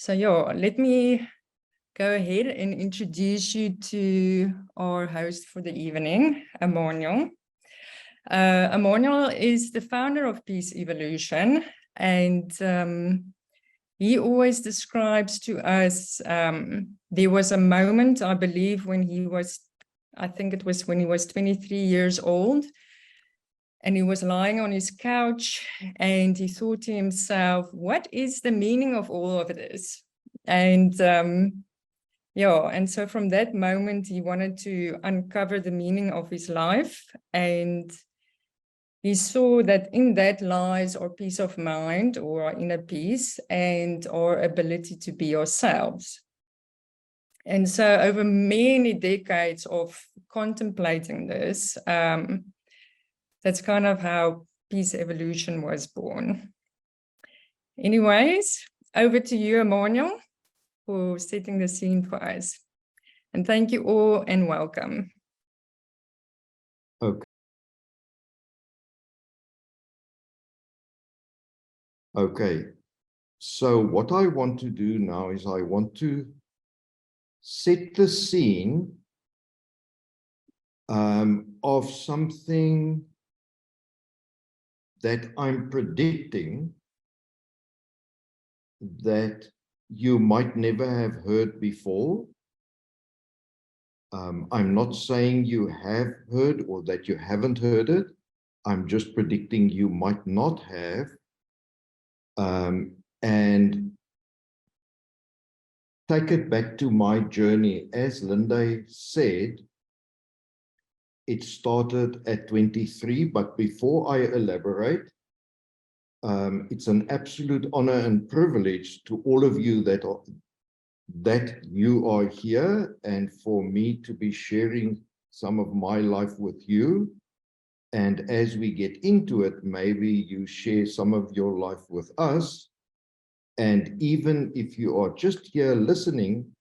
So yeah, let me go ahead and introduce you to our host for the evening, Emmanuel. Emmanuel is the founder of Peace Evolution, and he always describes to us, there was a moment, I believe, when he was, I think it was when he was 23 years old, and he was lying on his couch and he thought to himself, what is the meaning of all of this? And yeah, and so from that moment, he wanted to uncover the meaning of his life. And he saw that in that lies our peace of mind, or our inner peace, and our ability to be ourselves. And so over many decades of contemplating this, that's kind of how Peace Evolution was born. Anyways, over to you, Emmanuel, for setting the scene for us. And thank you all and welcome. Okay, so what I want to do now is I want to set the scene of something that I'm predicting that you might never have heard before. I'm not saying you have heard or that you haven't heard it. I'm just predicting you might not have. And take it back to my journey. As Linda said, it started at 23, but before I elaborate, it's an absolute honor and privilege to all of you that you are here, and for me to be sharing some of my life with you. And as we get into it, maybe you share some of your life with us. And even if you are just here listening,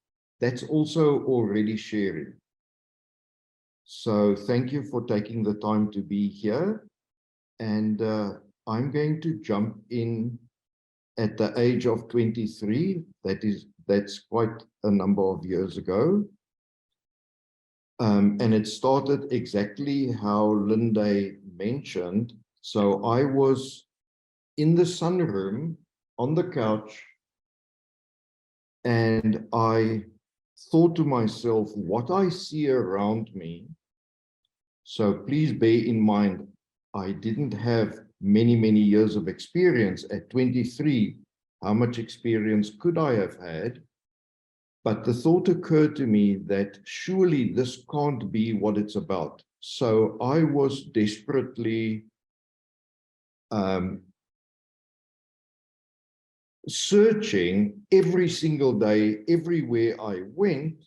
that's also already sharing. So thank you for taking the time to be here. And I'm going to jump in at the age of 23. That's quite a number of years ago. And it started exactly how Linda mentioned. So I was in the sunroom on the couch, and I thought to myself, what I see around me. So please bear in mind, I didn't have many, many years of experience at 23. How much experience could I have had? But the thought occurred to me that surely this can't be what it's about. So I was desperately searching every single day, everywhere I went,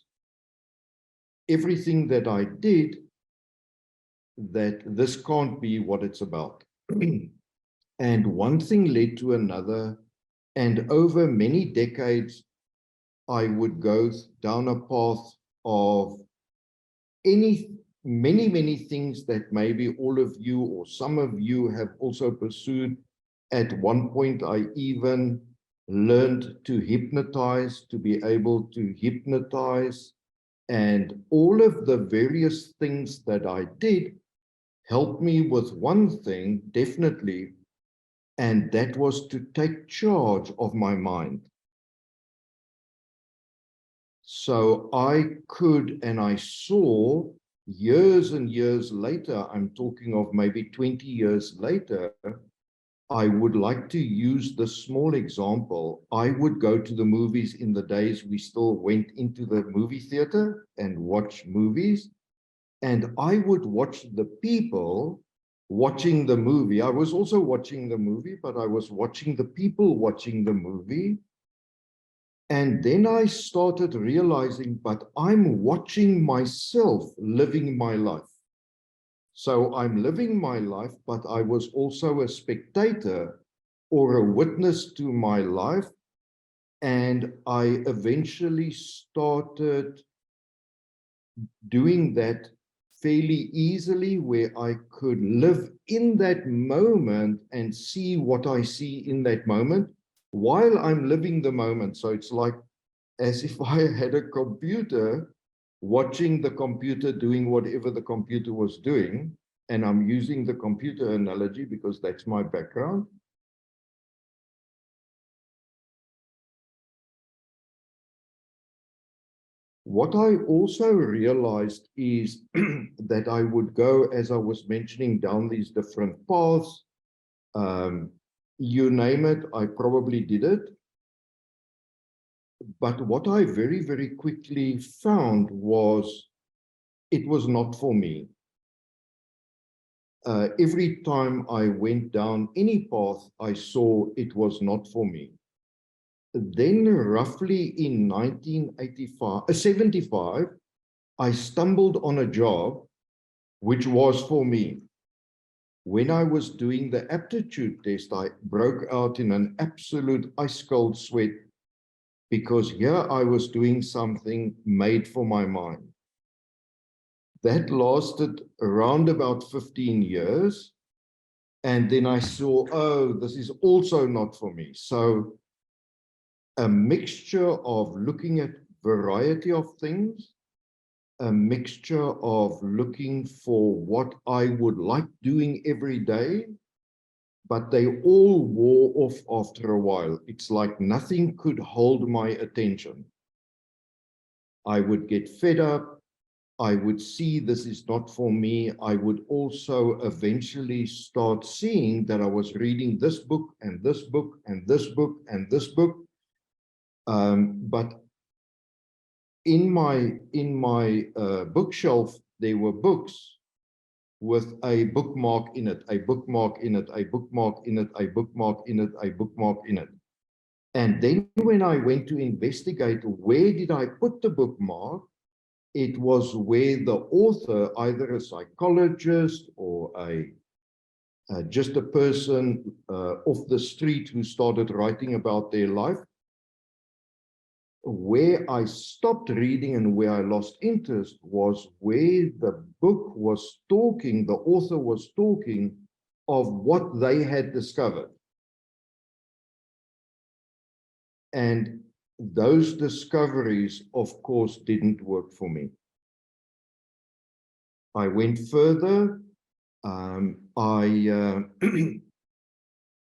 everything that I did, that this can't be what it's about. And one thing led to another, and over many decades, I would go down a path of many things that maybe all of you or some of you have also pursued. At one point, I even learned to hypnotize, to be able to hypnotize, and all of the various things that I did helped me with one thing, definitely, and that was to take charge of my mind. So I could, and I saw years and years later, I'm talking of maybe 20 years later, I would like to use the small example. I would go to the movies in the days we still went into the movie theater and watch movies. And I would watch the people watching the movie. I was also watching the movie, but I was watching the people watching the movie. And then I started realizing, but I'm watching myself living my life. So I'm living my life, but I was also a spectator or a witness to my life. And I eventually started doing that fairly easily, where I could live in that moment and see what I see in that moment. while I'm living the moment. So it's like as if I had a computer watching the computer doing whatever the computer was doing. And I'm using the computer analogy because that's my background. What I also realized is that I would go, as I was mentioning, down these different paths. You name it, I probably did it. But what I very, very quickly found was it was not for me. Every time I went down any path, I saw it was not for me. Then roughly in 1975, I stumbled on a job which was for me. When I was doing the aptitude test, I broke out in an absolute ice cold sweat because here I was doing something made for my mind. That lasted around about 15 years. And then I saw, oh, this is also not for me. So a mixture of looking at variety of things, a mixture of looking for what I would like doing every day, but they all wore off after a while. It's like nothing could hold my attention. I would get fed up. I would see this is not for me. I would also eventually start seeing that I was reading this book and this book and this book and this book. But in my bookshelf, there were books with a bookmark in it, a bookmark in it, a bookmark in it, a bookmark in it, a bookmark in it. And then when I went to investigate where did I put the bookmark, it was where the author, either a psychologist or just a person off the street who started writing about their life, where I stopped reading and where I lost interest was where the book was talking, the author was talking of what they had discovered. And those discoveries, of course, didn't work for me. I went further. I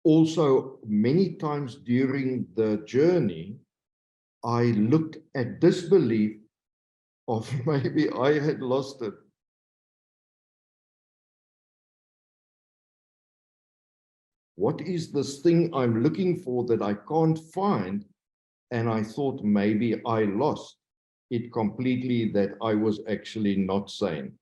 also, many times during the journey, I looked at disbelief of maybe I had lost it. What is this thing I'm looking for that I can't find? And I thought maybe I lost it completely, that I was actually not sane.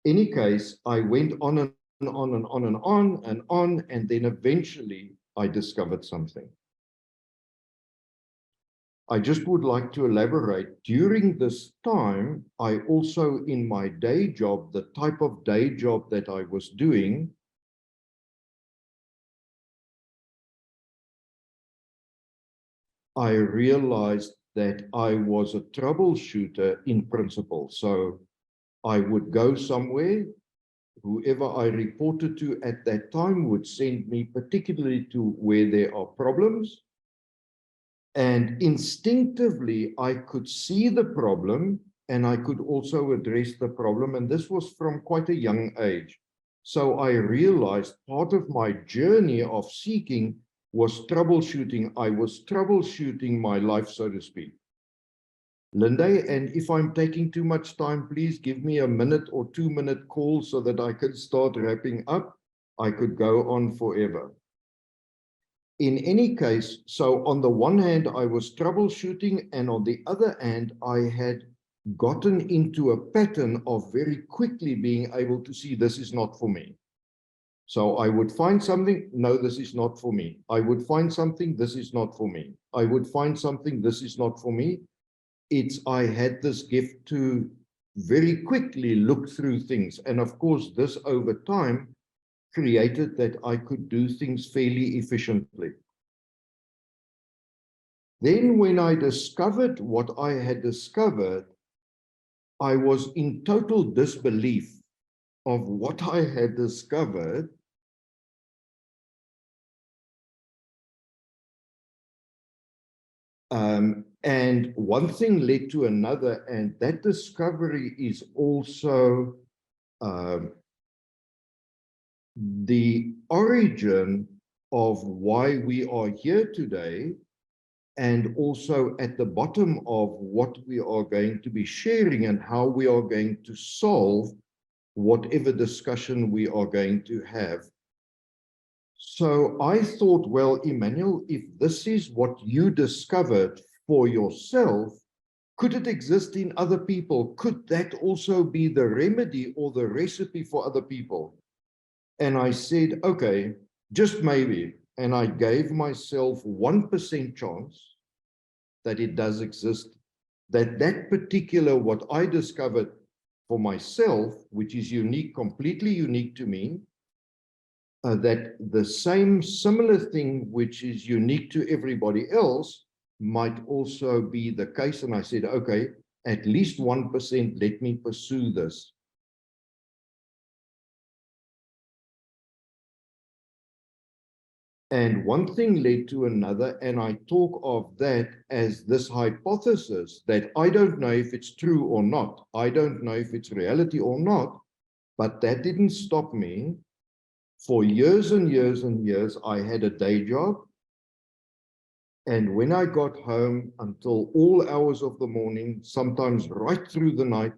In any case, I went on and on and on and on and on, and then eventually I discovered something. I just would like to elaborate. During this time, I also, in my day job, the type of day job that I was doing, I realized that I was a troubleshooter in principle. So I would go somewhere, whoever I reported to at that time would send me particularly to where there are problems. And instinctively, I could see the problem and I could also address the problem. And this was from quite a young age. So I realized part of my journey of seeking was troubleshooting. I was troubleshooting my life, so to speak. Linde, and if I'm taking too much time, please give me a minute or 2-minute call so that I can start wrapping up. I could go on forever. In any case, so on the one hand, I was troubleshooting, and on the other hand, I had gotten into a pattern of very quickly being able to see this is not for me. So I would find something, no, this is not for me. I would find something, this is not for me. I would find something, this is not for me. I had this gift to very quickly look through things. And of course, this over time created that I could do things fairly efficiently. Then when I discovered what I had discovered, I was in total disbelief of what I had discovered. And one thing led to another, and that discovery is also the origin of why we are here today, and also at the bottom of what we are going to be sharing and how we are going to solve whatever discussion we are going to have. So I thought, well, Emmanuel, if this is what you discovered for yourself, could it exist in other people? Could that also be the remedy or the recipe for other people? And I said, okay, just maybe. And I gave myself 1% chance that it does exist, that particular, what I discovered for myself, which is unique, completely unique to me, that the same similar thing, which is unique to everybody else, might also be the case. And I said, okay, at least 1%, let me pursue this. And one thing led to another, and I talk of that as this hypothesis that I don't know if it's true or not. I don't know if it's reality or not, but that didn't stop me. For years and years and years, I had a day job. And when I got home until all hours of the morning, sometimes right through the night,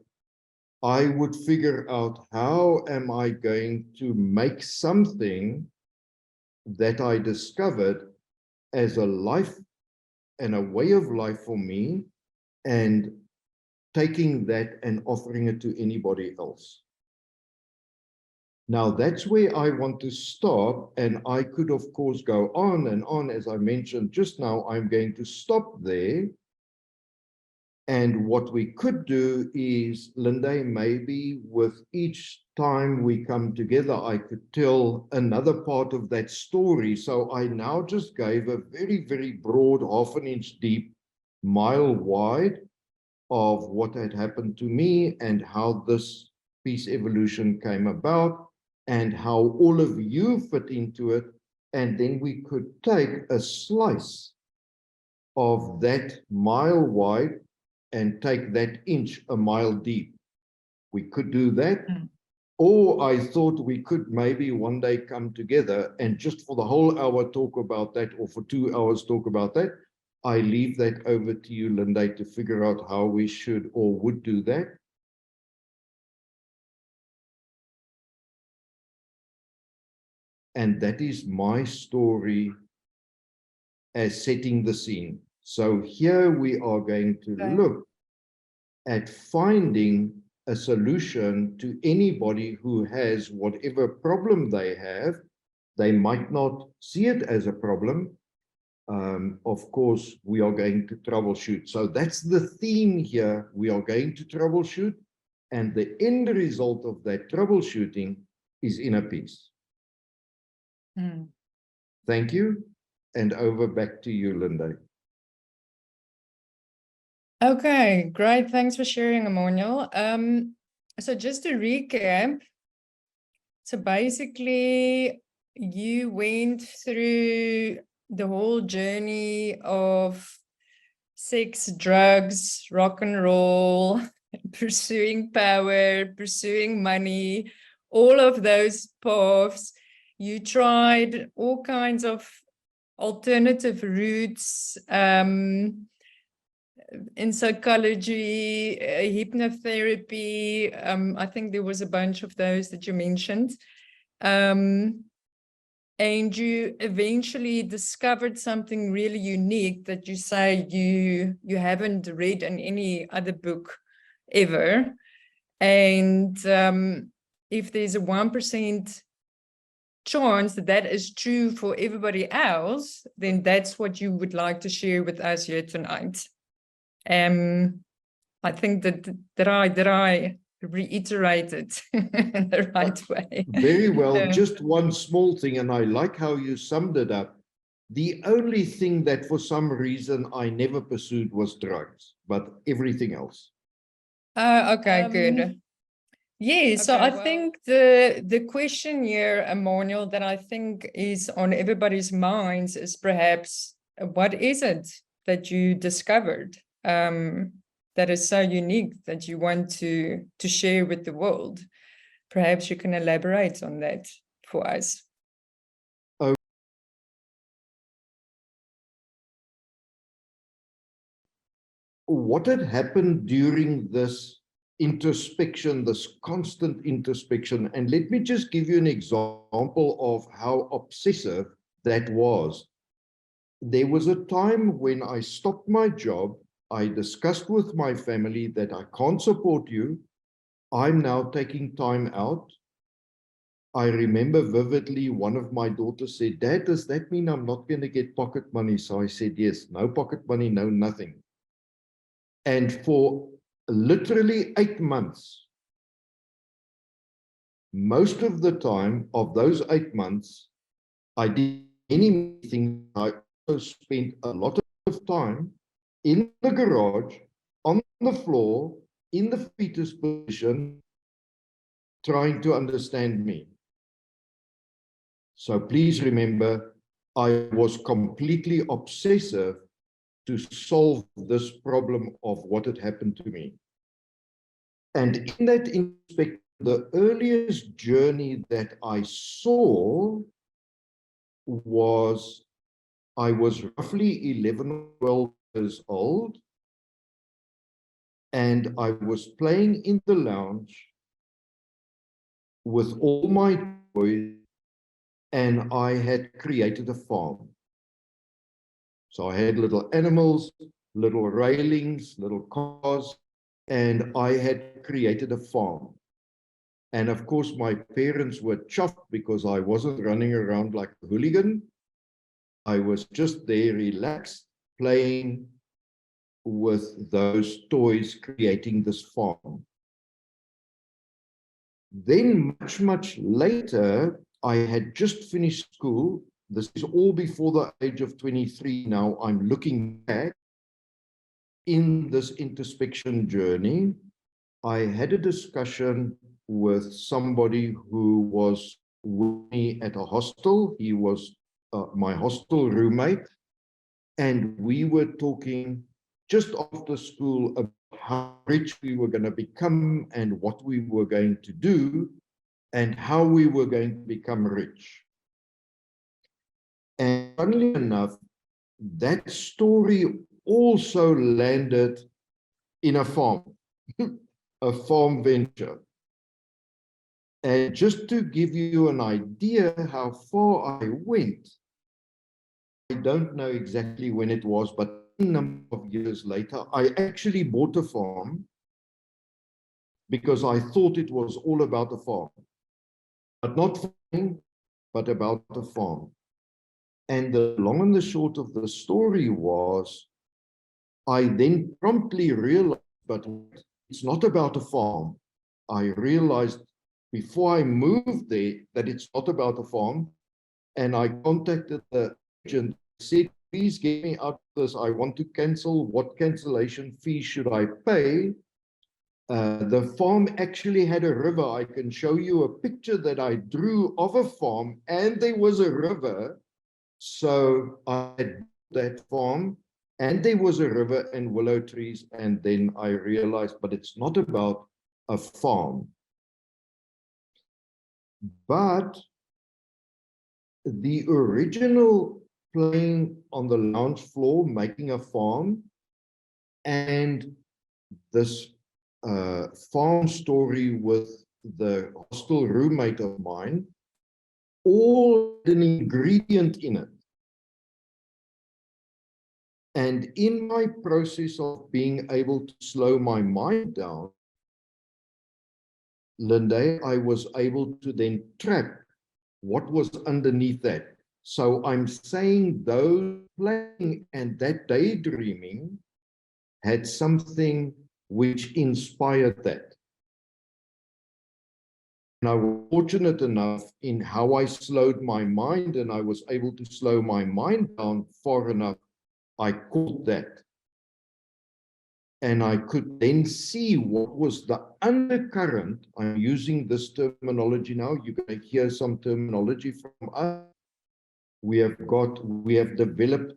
I would figure out, how am I going to make something that I discovered as a life and a way of life for me, and taking that and offering it to anybody else. Now, that's where I want to stop, and I could, of course, go on and on. As I mentioned just now, I'm going to stop there. And what we could do is, Linde, maybe with each time we come together, I could tell another part of that story. So I now just gave a very, very broad, 1/2 inch deep, mile wide of what had happened to me and how this peace evolution came about and how all of you fit into it. And then we could take a slice of that mile wide and take that inch a mile deep. We could do that. Or I thought we could maybe one day come together and just for the whole hour talk about that, or for 2 hours talk about that. I leave that over to you, Linde, to figure out how we should or would do that. And that is my story as setting the scene. So here we are going to look at finding a solution to anybody who has whatever problem they have. They might not see it as a problem. Of course, we are going to troubleshoot. So that's the theme here. We are going to troubleshoot, and the end result of that troubleshooting is inner peace. Thank you. And over back to you, Linde. Okay, great. Thanks for sharing, Emmanuel. So just to recap, so basically you went through the whole journey of sex, drugs, rock and roll, pursuing power, pursuing money, all of those paths. You tried all kinds of alternative routes, in psychology, hypnotherapy. I think there was a bunch of those that you mentioned. And you eventually discovered something really unique that you say you haven't read in any other book ever. And if there's a 1% chance that that is true for everybody else, then that's what you would like to share with us here tonight. I think that I reiterated in the right way. Very well. Just one small thing, and I like how you summed it up. The only thing that for some reason I never pursued was drugs, but everything else. Okay, good. Yeah, so I think the question here, Emmanuel, that I think is on everybody's minds is perhaps, what is it? that you discovered that is so unique that you want to share with the world? Perhaps you can elaborate on that for us. What had happened during this introspection, this constant introspection, and let me just give you an example of how obsessive that was. There was a time when I stopped my job. I discussed with my family that I can't support you. I'm now taking time out. I remember vividly one of my daughters said, "Dad, does that mean I'm not going to get pocket money?" So I said, yes, no pocket money, no nothing. And for literally 8 months, most of the time of those 8 months, I did many things. I also spent a lot of time in the garage, on the floor, in the fetus position, trying to understand me. So please remember, I was completely obsessive to solve this problem of what had happened to me. And in that inspect, the earliest journey that I saw was, I was roughly 11 or 12 years old, and I was playing in the lounge with all my toys, and I had created a farm. So I had little animals, little railings, little cars, and I had created a farm. And of course, my parents were chuffed because I wasn't running around like a hooligan. I was just there relaxed, playing with those toys, creating this farm. Then much later, I had just finished school. This is all before the age of 23. Now I'm looking back in this introspection journey. I had a discussion with somebody who was with me at a hostel. He was my hostel roommate. And we were talking just after school about how rich we were going to become and what we were going to do and how we were going to become rich. And funnily enough, that story also landed in a farm, a farm venture. And just to give you an idea how far I went, I don't know exactly when it was, but a number of years later, I actually bought a farm because I thought it was all about a farm, but not farming, but about a farm. And the long and the short of the story was, I then promptly realized, but it's not about a farm. I realized before I moved there that it's not about a farm. And I contacted the agent, said, please get me out of this. I want to cancel. What cancellation fee should I pay? The farm actually had a river. I can show you a picture that I drew of a farm, and there was a river. So I had that farm, and there was a river and willow trees. And then I realized, but it's not about a farm. But the original playing on the lounge floor, making a farm, and this farm story with the hostel roommate of mine, all had an ingredient in it. And in my process of being able to slow my mind down, Linde, I was able to then track what was underneath that. So I'm saying those playing and that daydreaming had something which inspired that. And I was fortunate enough in how I slowed my mind, and I was able to slow my mind down far enough. I caught that. And I could then see what was the undercurrent. I'm using this terminology now. You're going to hear some terminology from us. We have developed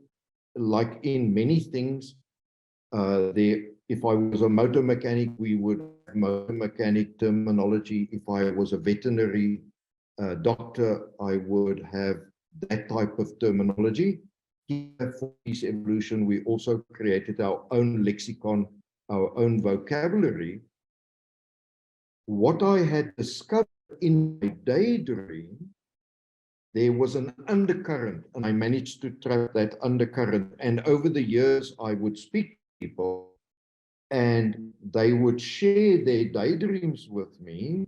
like in many things, if I was a motor mechanic, we would have motor mechanic terminology. If I was a veterinary doctor, I would have that type of terminology. Here for peace evolution, we also created our own lexicon, our own vocabulary. What I had discovered in my daydream, there was an undercurrent, and I managed to trap that undercurrent. And over the years, I would speak to people, and they would share their daydreams with me.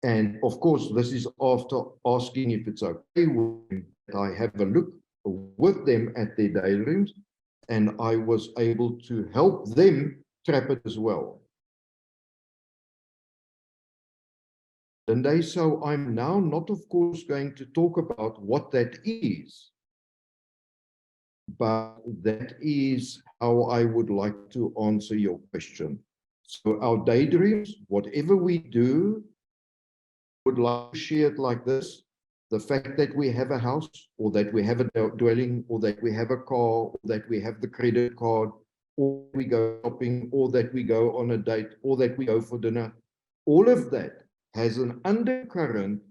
And of course, this is after asking if it's okay with I have a look with them at their daydreams, and I was able to help them trap it as well. And so I'm now not, of course, going to talk about what that is, but that is how I would like to answer your question. So our daydreams, whatever we do, would like to share it like this. The fact that we have a house, or that we have a dwelling, or that we have a car, or that we have the credit card, or we go shopping, or that we go on a date, or that we go for dinner, all of that has an undercurrent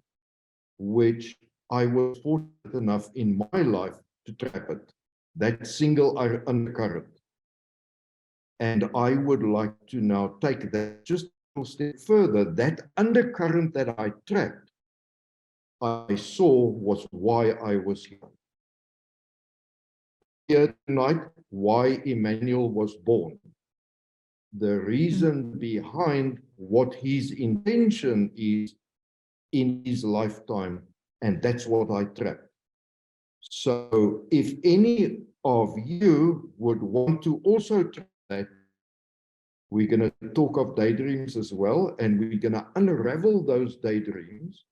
which I was fortunate enough in my life to trap it, that single undercurrent. And I would like to now take that just a step further. That undercurrent that I trapped, I saw was why I was here. Here tonight, why Emmanuel was born. The reason behind what his intention is in his lifetime, and that's what I trapped. So if any of you would want to also try that, we're going to talk of daydreams as well, and we're going to unravel those daydreams,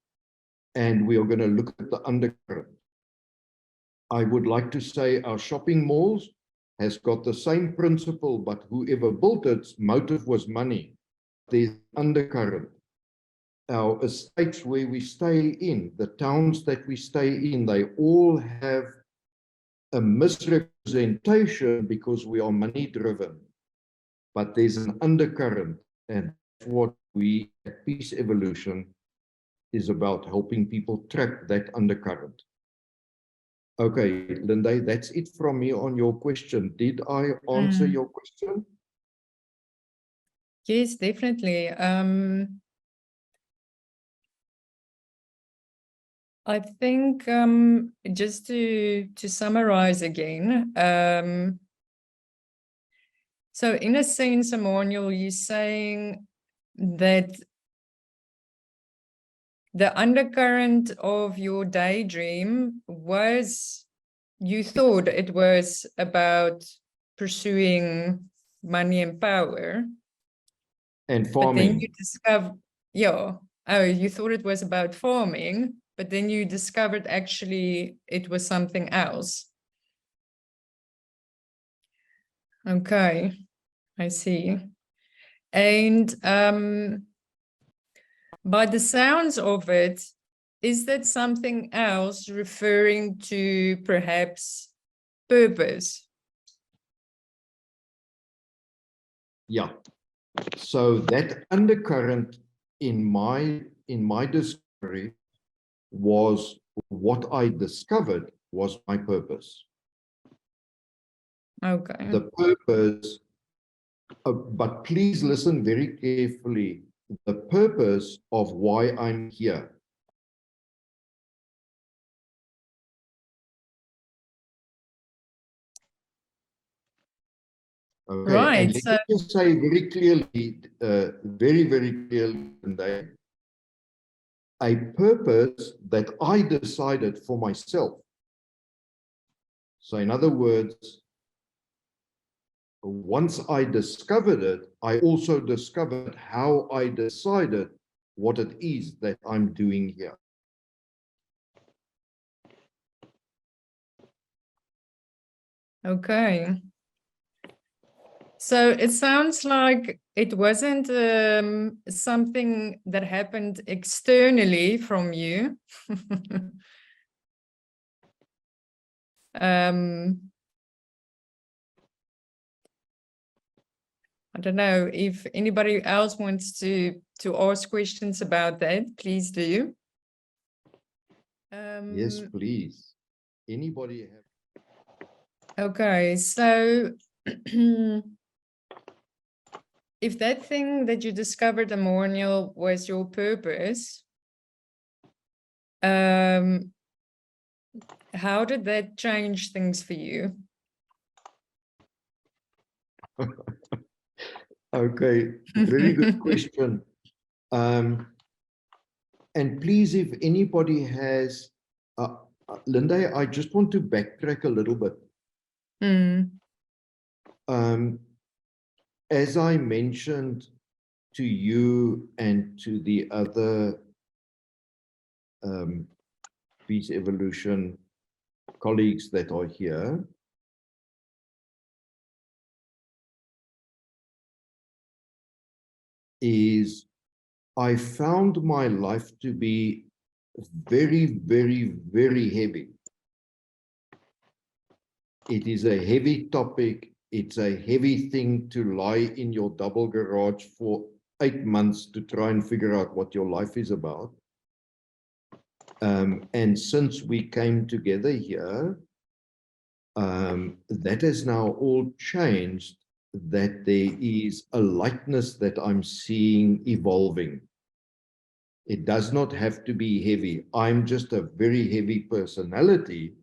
and we are going to look at the undercurrent. I would like to say our shopping malls has got the same principle, but whoever built its motive was money. There's undercurrent. Our estates where we stay in, the towns that we stay in, they all have a misrepresentation because we are money driven. But there's an undercurrent, and that's what we at Peace Evolution is about, helping people trap that undercurrent. Okay, Linda, that's it from me on your question. Did I answer your question? Yes, definitely. I think just to summarize again, so in a sense, Emmanuel, you're saying that the undercurrent of your daydream was, you thought it was about pursuing money and power. And farming. But then you discover, yeah, oh, you thought it was about farming, but then you discovered actually it was something else. Okay, I see. And by the sounds of it, is that something else referring to perhaps purpose? Yeah. So that undercurrent in my discovery was what I discovered was my purpose. Okay. The purpose, but please listen very carefully, the purpose of why I'm here. Okay, Right. and let me just say very clearly, very clearly, a purpose that I decided for myself. So in other words, once I discovered it, I also discovered how I decided what it is that I'm doing here. Okay. So it sounds like it wasn't something that happened externally from you. I don't know if anybody else wants to ask questions about that, please do. Yes, please. Anybody have? Okay, so if that thing that you discovered, Emmanuel, was your purpose, how did that change things for you? Okay, very good question. And please, if anybody has, Linda, I just want to backtrack a little bit. As I mentioned to you and to the other Peace Evolution colleagues that are here, is I found my life to be very, very, very heavy. It is a heavy topic. It's a heavy thing to lie in your double garage for 8 months to try and figure out what your life is about. And since we came together here, that has now all changed, that there is a lightness that I'm seeing evolving. It does not have to be heavy. I'm just a very heavy personality.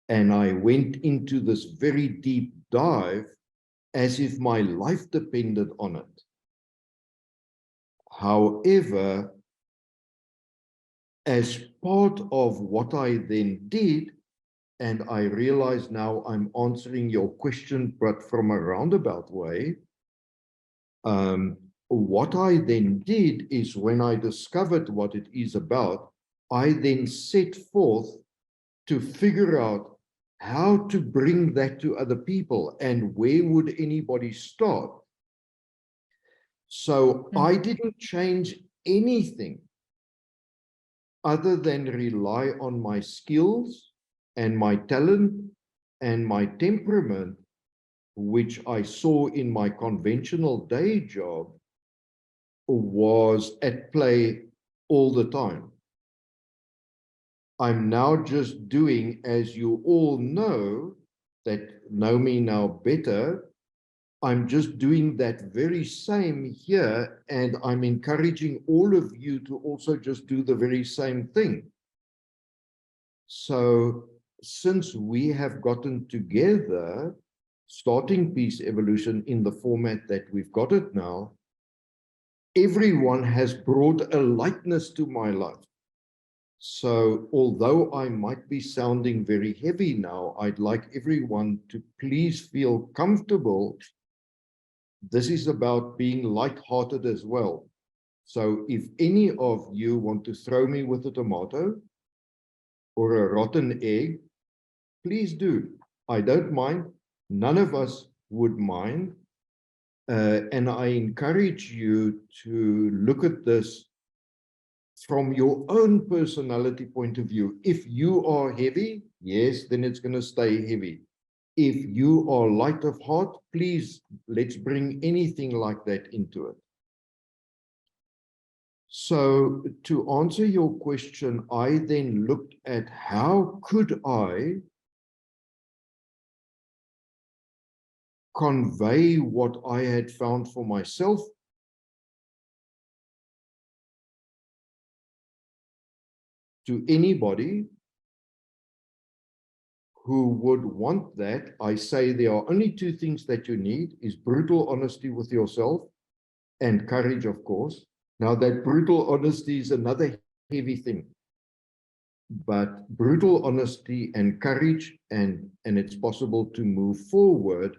And I went into this very deep dive as if my life depended on it. However, as part of what I then did, and I realize now I'm answering your question, but from a roundabout way, what I then did is when I discovered what it is about, I then set forth to figure out how to bring that to other people and where would anybody start. So I didn't change anything other than rely on my skills and my talent and my temperament, which I saw in my conventional day job, was at play all the time. I'm now just doing, as you all know, that know me now better, I'm just doing that very same here, and I'm encouraging all of you to also just do the very same thing. So since we have gotten together, starting Peace Evolution in the format that we've got it now, everyone has brought a lightness to my life. So although I might be sounding very heavy now, I'd like everyone to please feel comfortable. This is about being light-hearted as well. So if any of you want to throw me with a tomato or a rotten egg, please do. I don't mind. None of us would mind. And I encourage you to look at this from your own personality point of view. If you are heavy, yes, then it's going to stay heavy. If you are light of heart, please, let's bring anything like that into it. So to answer your question, I then looked at how could I convey what I had found for myself to anybody who would want that. I say there are only two things that you need, is brutal honesty with yourself and courage, of course. Now that brutal honesty is another heavy thing, but brutal honesty and courage, and it's possible to move forward.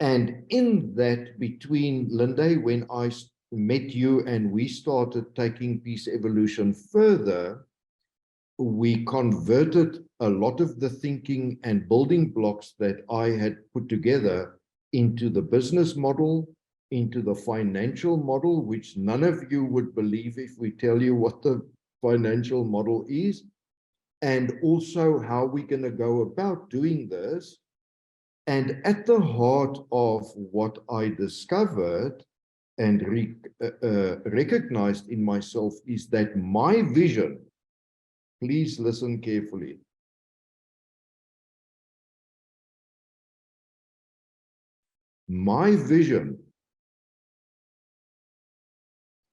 And in that between, Linda, when I met you and we started taking Peace Evolution further, we converted a lot of the thinking and building blocks that I had put together into the business model, into the financial model, which none of you would believe if we tell you what the financial model is, and also how we're going to go about doing this. And at the heart of what I discovered and recognized in myself is that my vision, please listen carefully. My vision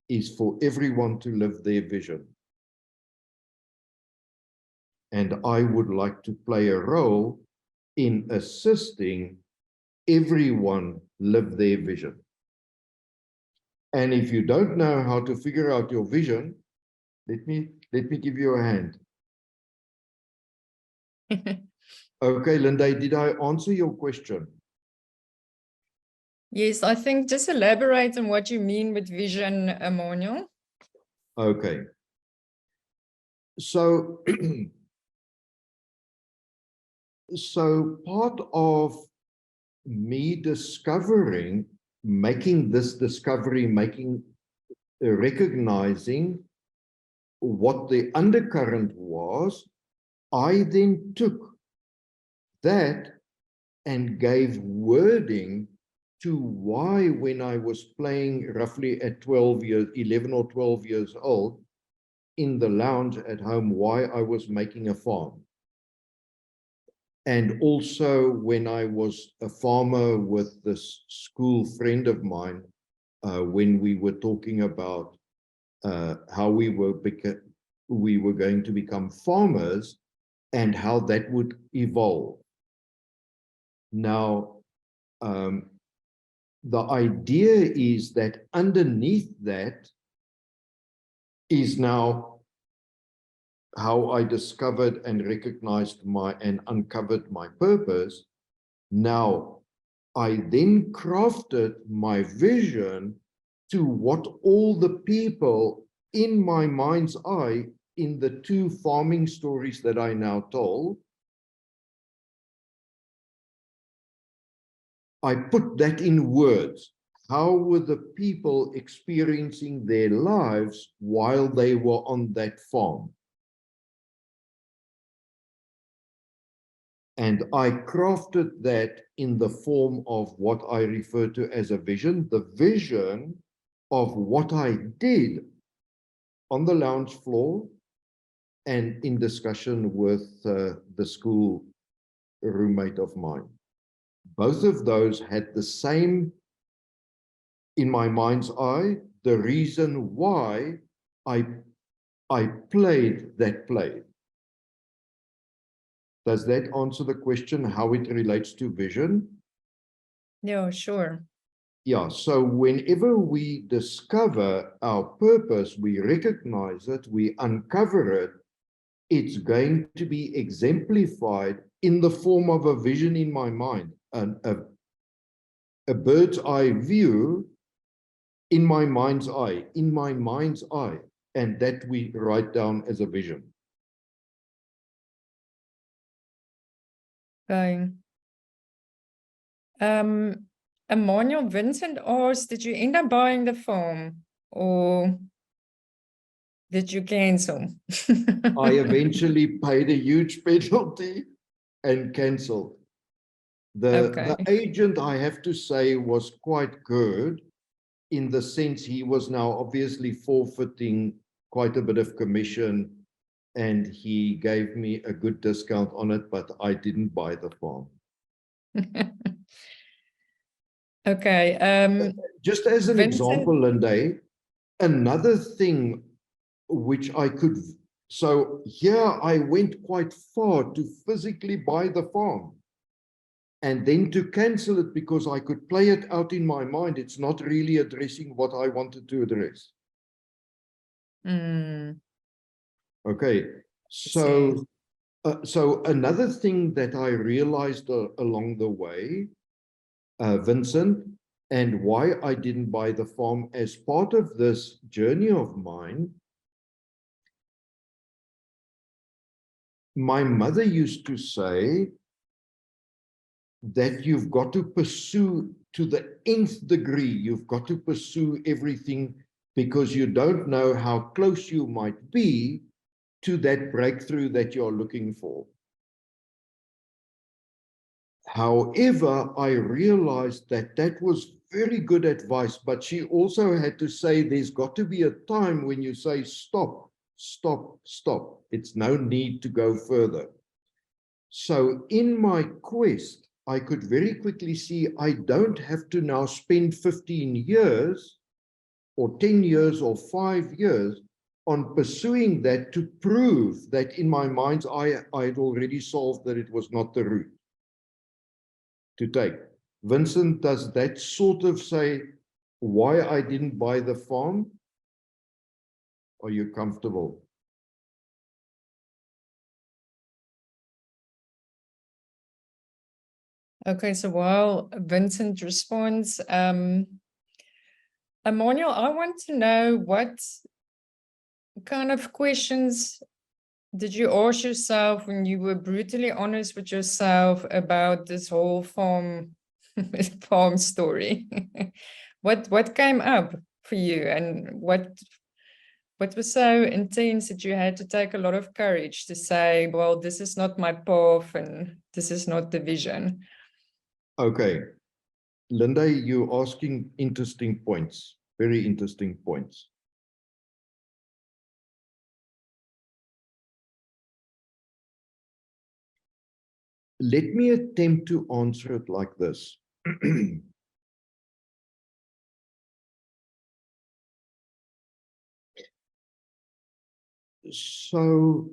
is for everyone to live their vision. And I would like to play a role in assisting everyone live their vision. And if you don't know how to figure out your vision, let me give you a hand. Okay, Linda, did I answer your question? Yes, I think just elaborate on what you mean with vision, Emmanuel. Okay. So, so part of me discovering, making this discovery, recognizing what the undercurrent was, I then took that and gave wording to why, when I was playing roughly at 11 or 12 years old, in the lounge at home, why I was making a farm. And also when I was a farmer with this school friend of mine, when we were talking about how we were going to become farmers and how that would evolve. Now, the idea is that underneath that is now how I discovered and recognized and uncovered my purpose. Now, I then crafted my vision to what all the people in my mind's eye, in the 2 farming stories that I now told, I put that in words. How were the people experiencing their lives while they were on that farm? And I crafted that in the form of what I refer to as a vision, the vision of what I did on the lounge floor and in discussion with the school roommate of mine. Both of those had the same, in my mind's eye, the reason why I played that play. Does that answer the question, how it relates to vision? Yeah, sure. Yeah, so whenever we discover our purpose, we recognize it, we uncover it, it's going to be exemplified in the form of a vision in my mind, a bird's eye view in my mind's eye, and that we write down as a vision. Okay. Emmanuel, Vincent asked, did you end up buying the farm or did you cancel? I eventually paid a huge penalty and canceled. Okay. The agent, I have to say, was quite good in the sense he was now obviously forfeiting quite a bit of commission, and he gave me a good discount on it, but I didn't buy the farm. Okay. Just as an Vincent, example, Linde, another thing which I could, so here I went quite far to physically buy the farm and then to cancel it because I could play it out in my mind. It's not really addressing what I wanted to address. Okay, so so another thing that I realized along the way, Vincent, and why I didn't buy the farm as part of this journey of mine, my mother used to say that you've got to pursue to the nth degree, you've got to pursue everything because you don't know how close you might be to that breakthrough that you're looking for. However, I realized that that was very good advice, but she also had to say there's got to be a time when you say stop, stop, stop. It's no need to go further. So in my quest, I could very quickly see I don't have to now spend 15 years or 10 years or 5 years on pursuing that to prove that in my mind's eye, I had already solved that it was not the route to take. Vincent, does that sort of say why I didn't buy the farm? Are you comfortable? Okay, so while Vincent responds, Emmanuel, I want to know what kind of questions did you ask yourself when you were brutally honest with yourself about this whole farm story? What came up for you, and what was so intense that you had to take a lot of courage to say, well, this is not my path and this is not the vision? Okay, Linda, you're asking interesting points, very interesting points. Let me attempt to answer it like this. So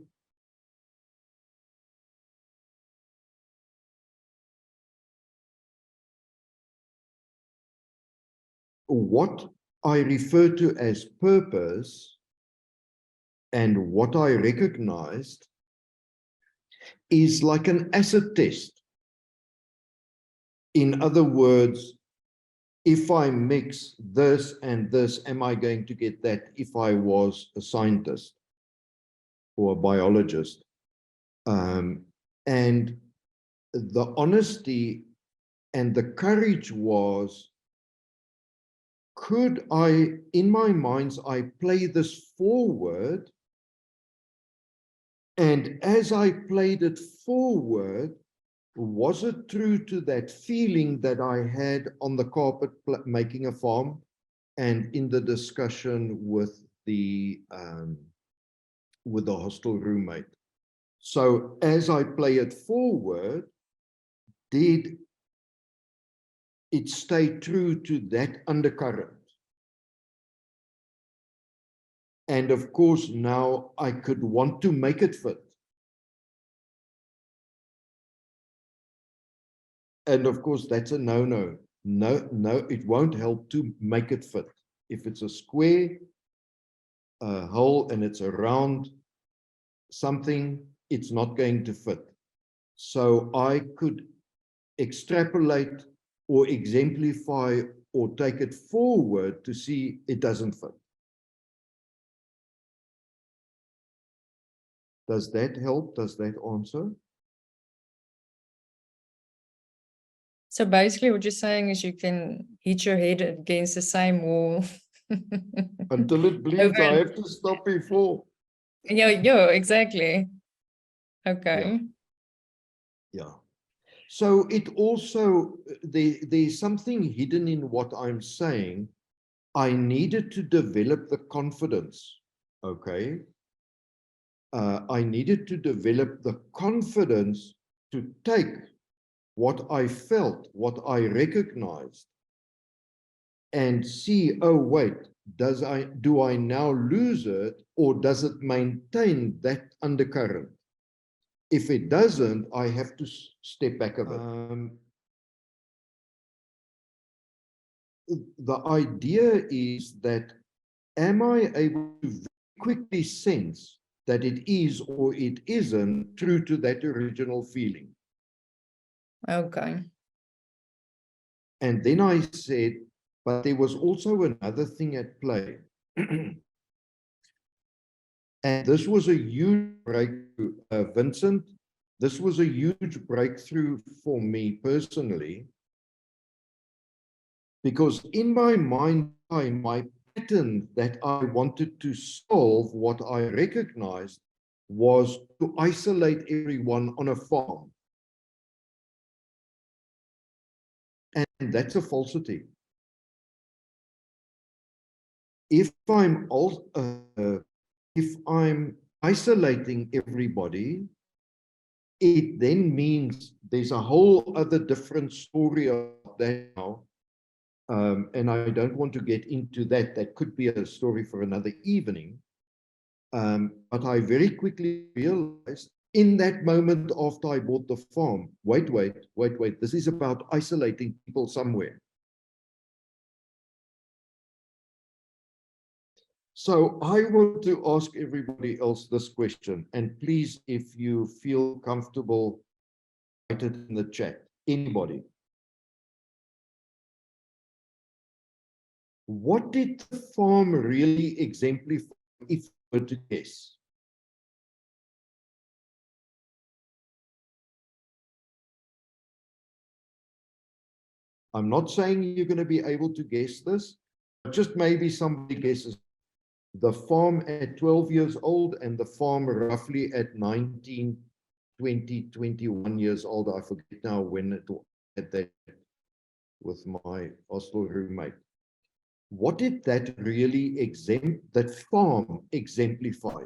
what I refer to as purpose and what I recognized is like an acid test. In other words, if I mix this and this, am I going to get that if I was a scientist or a biologist? And the honesty and the courage was, could I, in my mind's eye, play this forward? And as I played it forward, was it true to that feeling that I had on the carpet making a farm and in the discussion with the hostel roommate? So as I play it forward, did it stay true to that undercurrent? And of course, now I could want to make it fit. And of course, that's a no-no. No, it won't help to make it fit. If it's a square hole and it's a round something, it's not going to fit. So I could extrapolate or exemplify or take it forward to see it doesn't fit. Does that help? Does that answer? So basically what you're saying is you can hit your head against the same wall. Until it bleeds, I have to stop before. Yeah, exactly. Okay. Yeah. So it also, there's something hidden in what I'm saying. I needed to develop the confidence, okay? I needed to develop the confidence to take what I felt, what I recognized, and see, oh, wait, do I now lose it, or does it maintain that undercurrent? If it doesn't, I have to step back a bit. The idea is that, am I able to very quickly sense that it is or it isn't true to that original feeling? Okay. And then I said, but there was also another thing at play. And this was a huge breakthrough, Vincent. This was a huge breakthrough for me personally, because in my mind, my pattern that I wanted to solve, what I recognized, was to isolate everyone on a farm. And that's a falsity. If I'm isolating everybody, it then means there's a whole other different story about that now. And I don't want to get into that. That could be a story for another evening. But I very quickly realized in that moment after I bought the farm, wait, this is about isolating people somewhere. So I want to ask everybody else this question, and please, if you feel comfortable, write it in the chat. Anybody? What did the farm really exemplify if you were to guess? I'm not saying you're going to be able to guess this, but just maybe somebody guesses. The farm at 12 years old and the farm roughly at 19, 20, 21 years old. I forget now when it was at that with my hostel roommate. What did that really that farm exemplify?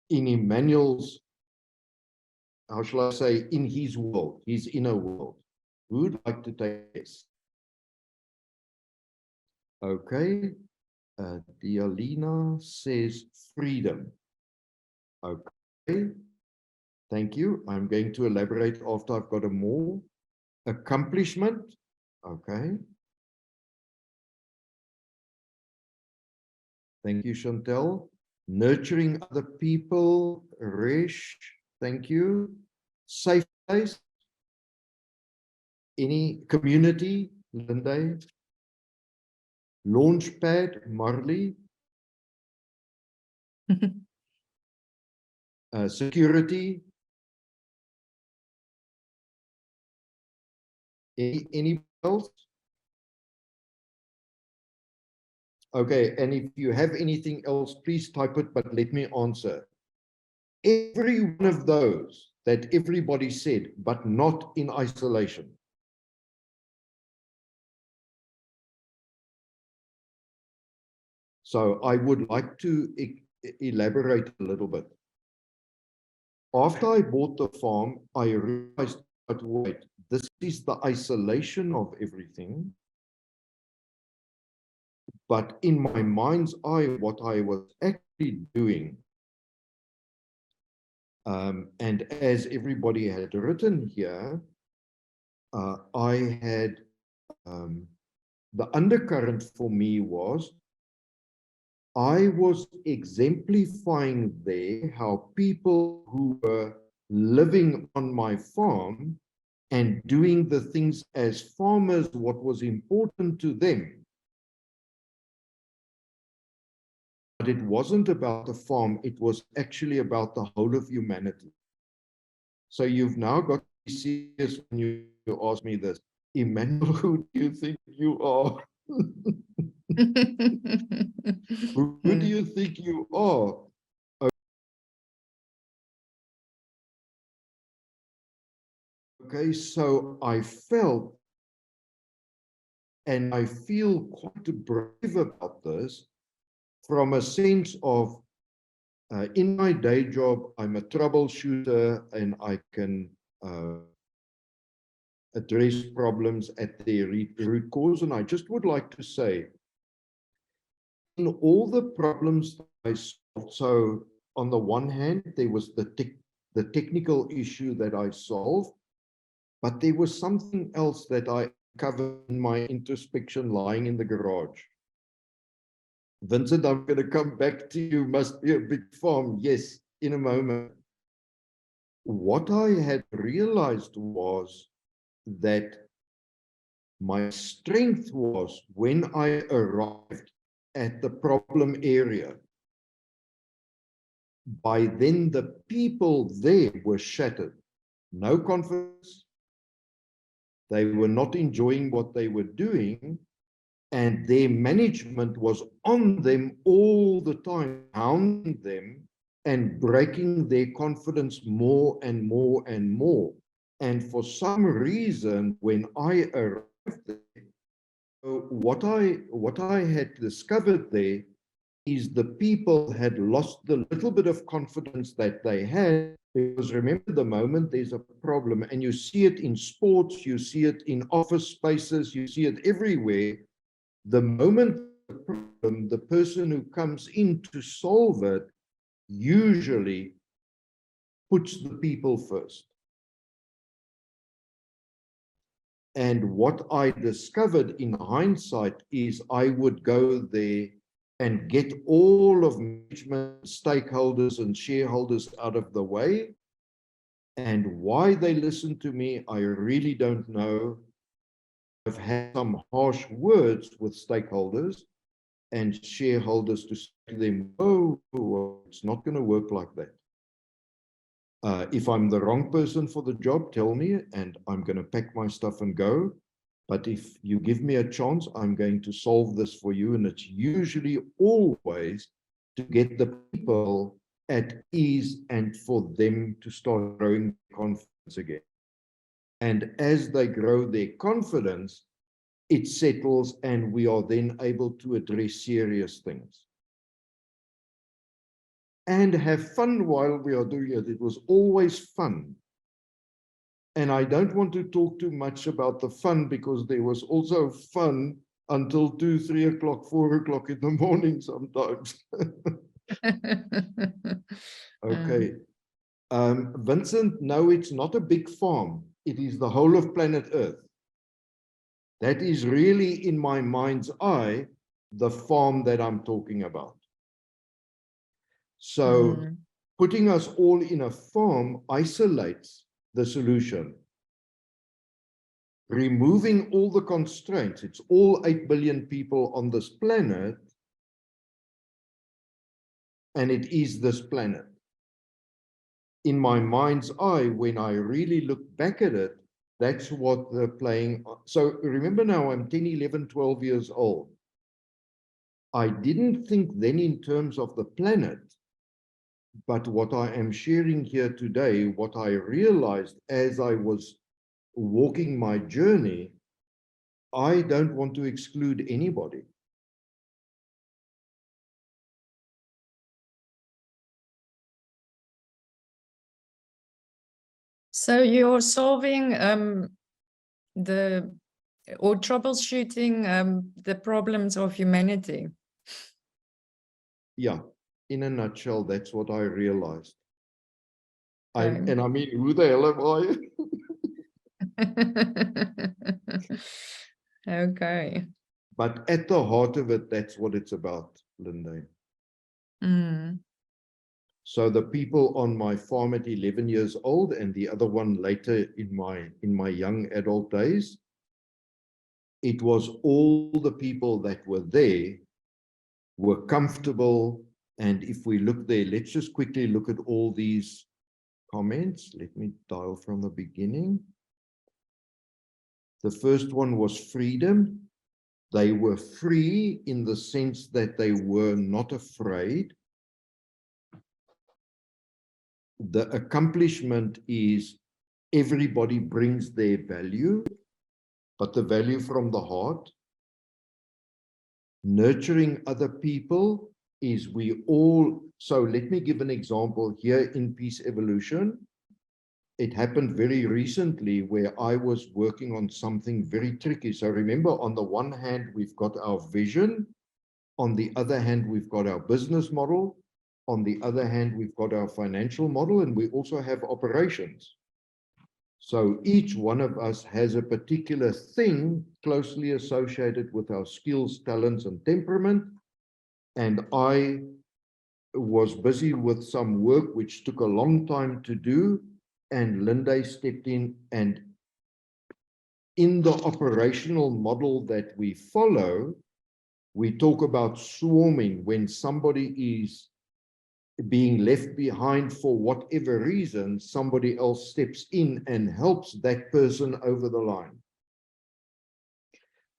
In Emmanuel's, how shall I say, in his world, his inner world. Who would like to take this? Okay. Dialina says freedom. Okay. Thank you. I'm going to elaborate after I've got a more. Accomplishment. Okay. Thank you, Chantel. Nurturing other people. Resh. Thank you. Safe place. Any community. Linda. Launchpad. Marley. Security. Anybody else? Okay, and if you have anything else, please type it, but let me answer. Every one of those that everybody said, but not in isolation. So I would like to elaborate a little bit. After I bought the farm, I realized, but wait, this is the isolation of everything. But in my mind's eye, what I was actually doing, and as everybody had written here, I had the undercurrent for me was I was exemplifying there how people who were living on my farm and doing the things as farmers, what was important to them. But it wasn't about the farm, it was actually about the whole of humanity. So you've now got to be serious when you ask me this. Emmanuel, who do you think you are? Who do you think you are? Okay, so I felt, and I feel quite brave about this, from a sense of, in my day job, I'm a troubleshooter and I can address problems at their root cause. And I just would like to say, in all the problems I solved, so on the one hand, there was the technical issue that I solved, but there was something else that I covered in my introspection lying in the garage. Vincent, I'm going to come back to you. Must be a big farm. Yes, in a moment. What I had realized was that my strength was when I arrived at the problem area. By then, the people there were shattered. No confidence. They were not enjoying what they were doing. And their management was on them all the time, hounding them and breaking their confidence more and more and more. And for some reason, when I arrived there, what I had discovered there is the people had lost the little bit of confidence that they had. Because remember, the moment there's a problem, and you see it in sports, you see it in office spaces, you see it everywhere, the moment the problem, the person who comes in to solve it usually puts the people first. And what I discovered in hindsight is I would go there and get all of management, stakeholders and shareholders out of the way. And why they listen to me, I really don't know. I've had some harsh words with stakeholders and shareholders to say to them, oh, it's not going to work like that. If I'm the wrong person for the job, tell me, and I'm going to pack my stuff and go. But if you give me a chance, I'm going to solve this for you. And it's usually always to get the people at ease and for them to start growing confidence again. And as they grow their confidence, it settles and we are then able to address serious things. And have fun while we are doing it. It was always fun. And I don't want to talk too much about the fun because there was also fun until 2, 3 o'clock, 4 o'clock in the morning sometimes. Okay. Vincent, no, it's not a big farm. It is the whole of planet Earth. That is really, in my mind's eye, the farm that I'm talking about. So putting us all in a farm isolates the solution. Removing all the constraints, it's all 8 billion people on this planet, and it is this planet. In my mind's eye, when I really look back at it, that's what they're playing. So remember now, I'm 10, 11, 12 years old. I didn't think then in terms of the planet, but what I am sharing here today, what I realized as I was walking my journey, I don't want to exclude anybody. So you're solving or troubleshooting the problems of humanity. Yeah, in a nutshell, that's what I realized. Okay. And I mean, who the hell am I? Okay. But at the heart of it, that's what it's about, Linda. So the people on my farm at 11 years old and the other one later in my young adult days, it was all the people that were there were comfortable. And if we look there, let's just quickly look at all these comments. Let me dial from the beginning. The first one was freedom. They were free in the sense that they were not afraid. The accomplishment is everybody brings their value, but the value from the heart. Nurturing other people is we all, so let me give an example here in Peace Evolution. It happened very recently where I was working on something very tricky. So remember, on the one hand, we've got our vision. On the other hand, we've got our business model. On the other hand, we've got our financial model, and we also have operations. So each one of us has a particular thing closely associated with our skills, talents, and temperament. And I was busy with some work which took a long time to do, and Linda stepped in, and in the operational model that we follow, we talk about swarming when somebody is being left behind for whatever reason, somebody else steps in and helps that person over the line.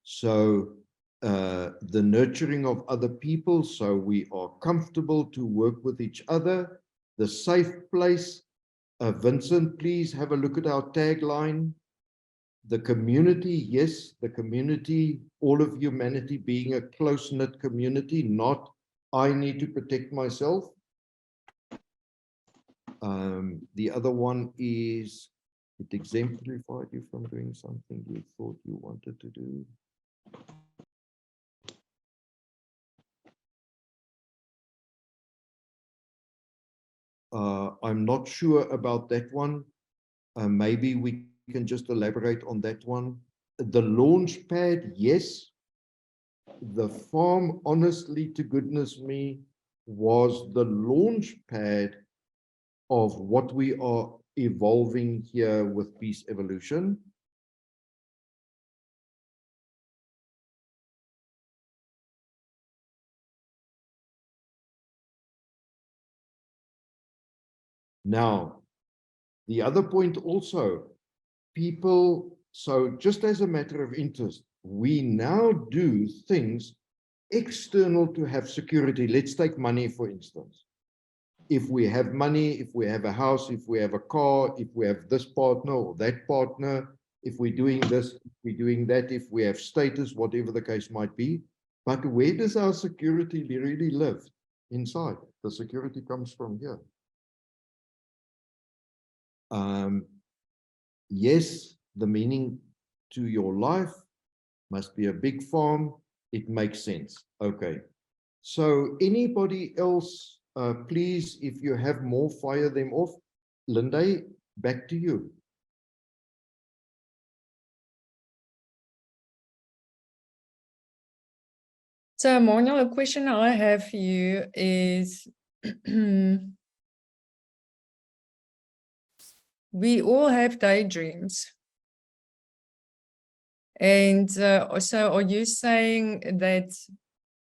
So the nurturing of other people, so we are comfortable to work with each other, the safe place, Vincent, please have a look at our tagline. The community, yes, the community, all of humanity being a close-knit community, not I need to protect myself. The other one is, it exemplified you from doing something you thought you wanted to do. I'm not sure about that one. Maybe we can just elaborate on that one. The launch pad, yes. The farm, honestly, to goodness me, was the launch pad of what we are evolving here with Peace Evolution. Now, the other point also, people, so just as a matter of interest, we now do things external to have security. Let's take money, for instance. If we have money, if we have a house, if we have a car, if we have this partner or that partner, if we're doing this, if we're doing that, if we have status, whatever the case might be. But where does our security really live? Inside. The security comes from here. Yes, the meaning to your life must be a big farm. It makes sense. Okay. So anybody else, please, if you have more, fire them off. Linde, back to you. So, Manuel, a question I have for you is, we all have daydreams. And so are you saying that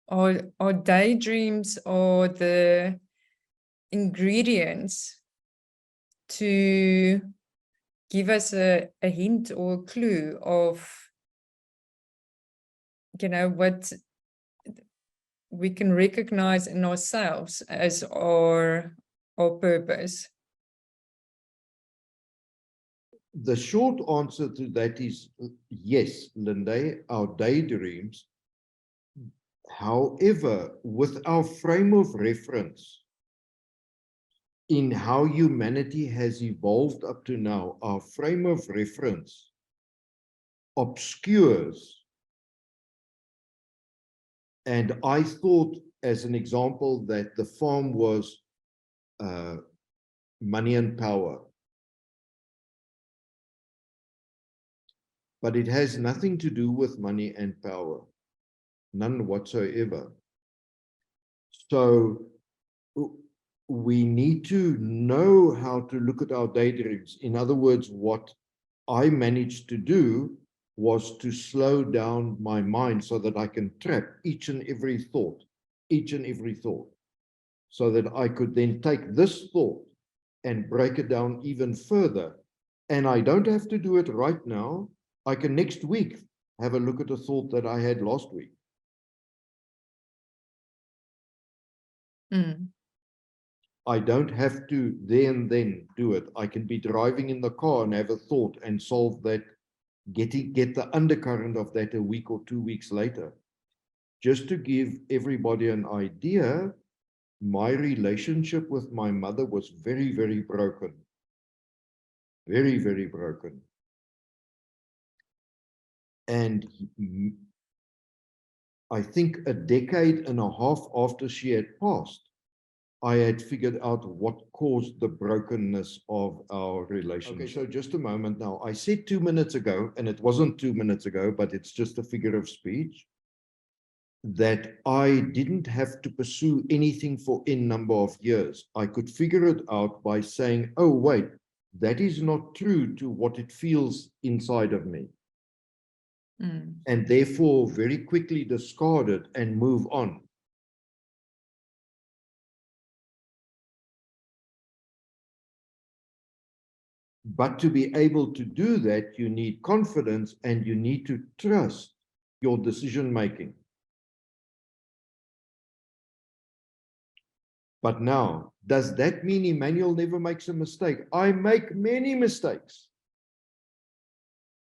our daydreams are the ingredients to give us a hint or a clue of, you know, what we can recognize in ourselves as our purpose? The short answer to that is yes, Linde, our daydreams. However, with our frame of reference in how humanity has evolved up to now, our frame of reference obscures. And I thought, as an example, that the farm was money and power. But it has nothing to do with money and power. None whatsoever. So we need to know how to look at our daydreams. In other words, what I managed to do was to slow down my mind so that I can trap each and every thought, so that I could then take this thought and break it down even further. And I don't have to do it right now. I can next week have a look at a thought that I had last week. I don't have to there and then do it. I can be driving in the car and have a thought and solve that, get the undercurrent of that a week or 2 weeks later. Just to give everybody an idea, my relationship with my mother was very, very broken. Very, very broken. And I think a decade and a half after she had passed, I had figured out what caused the brokenness of our relationship. Okay, so just a moment now. I said 2 minutes ago, and it wasn't 2 minutes ago, but it's just a figure of speech, that I didn't have to pursue anything for n number of years. I could figure it out by saying, oh, wait, that is not true to what it feels inside of me. And therefore very quickly discard it and move on. But to be able to do that, you need confidence and you need to trust your decision making. But now, does that mean Emmanuel never makes a mistake? I make many mistakes.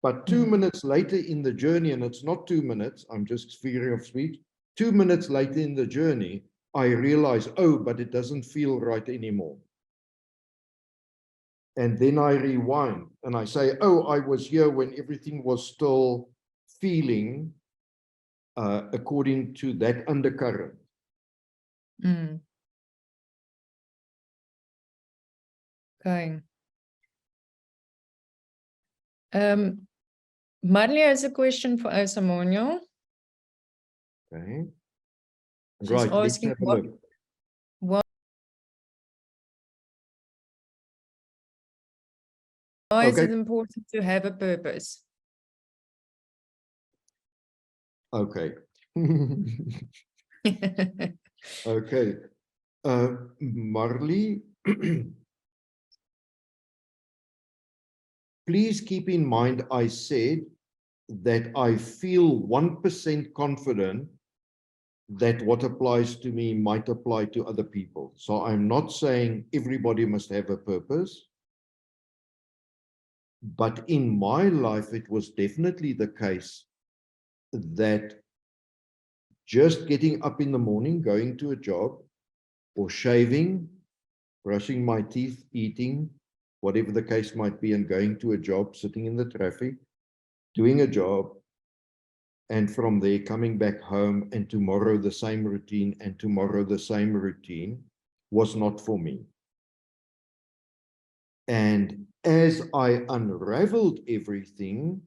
But 2 minutes later in the journey, and it's not 2 minutes, I'm just figure of speech, 2 minutes later in the journey, I realize, oh, but it doesn't feel right anymore. And then I rewind and I say, oh, I was here when everything was still feeling according to that undercurrent. Okay. Marley has a question for us, Emmanuel. Okay. She's Right, let's asking have a look. Why is Okay. it important to have a purpose? Okay. Okay. Marley, please keep in mind I said that I feel 1% confident that what applies to me might apply to other people. So I'm not saying everybody must have a purpose. But in my life, it was definitely the case that just getting up in the morning, going to a job, or shaving, brushing my teeth, eating, whatever the case might be, and going to a job, sitting in the traffic, doing a job, and from there coming back home, and tomorrow the same routine, and tomorrow the same routine, was not for me. And as I unraveled everything,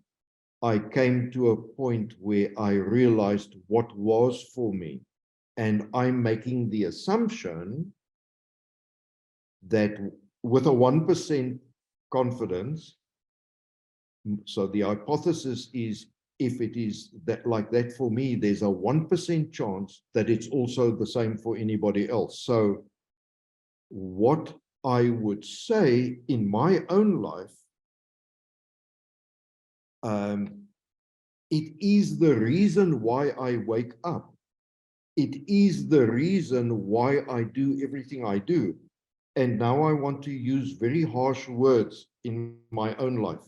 I came to a point where I realized what was for me. And I'm making the assumption that with a 1% confidence, so the hypothesis is if it is that like that for me, there's a 1% chance that it's also the same for anybody else. So what I would say in my own life, it is the reason why I wake up. It is the reason why I do everything I do. And now I want to use very harsh words in my own life.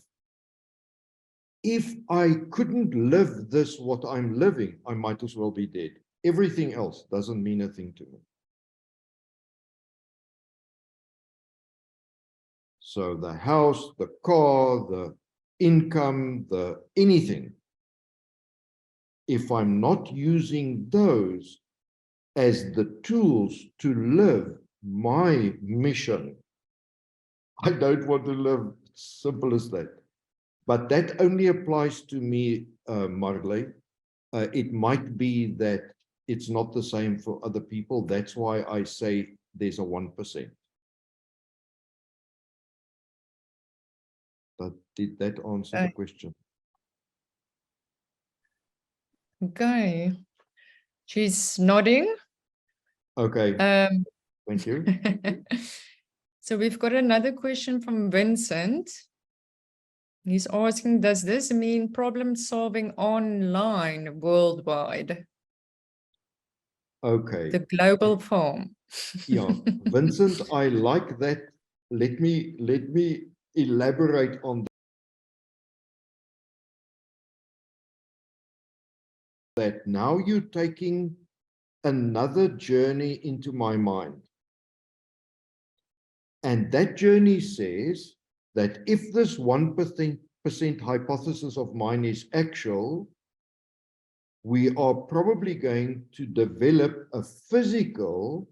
If I couldn't live this, what I'm living, I might as well be dead. Everything else doesn't mean a thing to me. So the house, the car, the income, the anything. If I'm not using those as the tools to live my mission, I don't want to live simple as that. But that only applies to me, Marley. It might be that it's not the same for other people. That's why I say there's a 1%. But did that answer the question? Okay. She's nodding. Okay. Thank you. So we've got another question from Vincent. He's asking, does this mean problem solving online worldwide? Okay. The global form. Yeah, Vincent, I like that. Let me elaborate on that. Now you're taking another journey into my mind. And that journey says that if this 1% hypothesis of mine is actual, we are probably going to develop a physical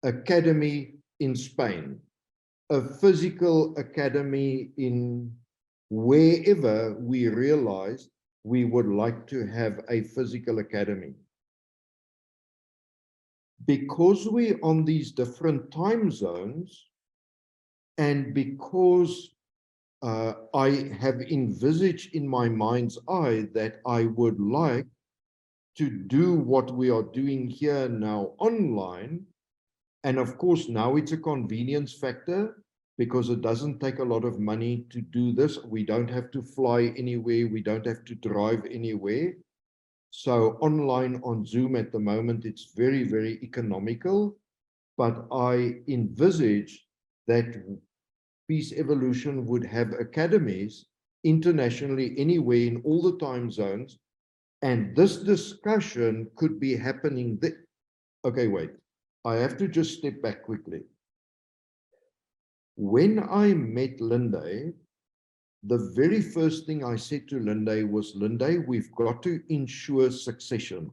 academy in Spain, a physical academy in wherever we realize we would like to have a physical academy. Because we're on these different time zones, and because I have envisaged in my mind's eye that I would like to do what we are doing here now online. And of course, now it's a convenience factor because it doesn't take a lot of money to do this. We don't have to fly anywhere. We don't have to drive anywhere. So online on Zoom at the moment, it's very, very economical. but I envisage that peace evolution would have academies internationally, anywhere in all the time zones, and this discussion could be happening. Okay, wait, I have to just step back quickly. When I met Linde, the very first thing I said to Linde was, Linde, we've got to ensure succession.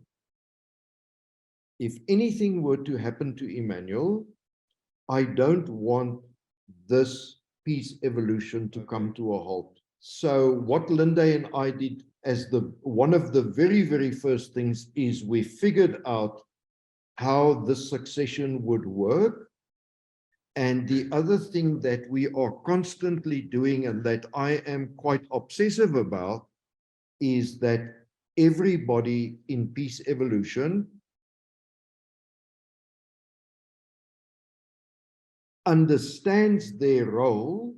If anything were to happen to Emmanuel, I don't want this peace evolution to come to a halt. So what Linde and I did as one of the very, very first things is we figured out how the succession would work. And the other thing that we are constantly doing, and that I am quite obsessive about, is that everybody in peace evolution understands their role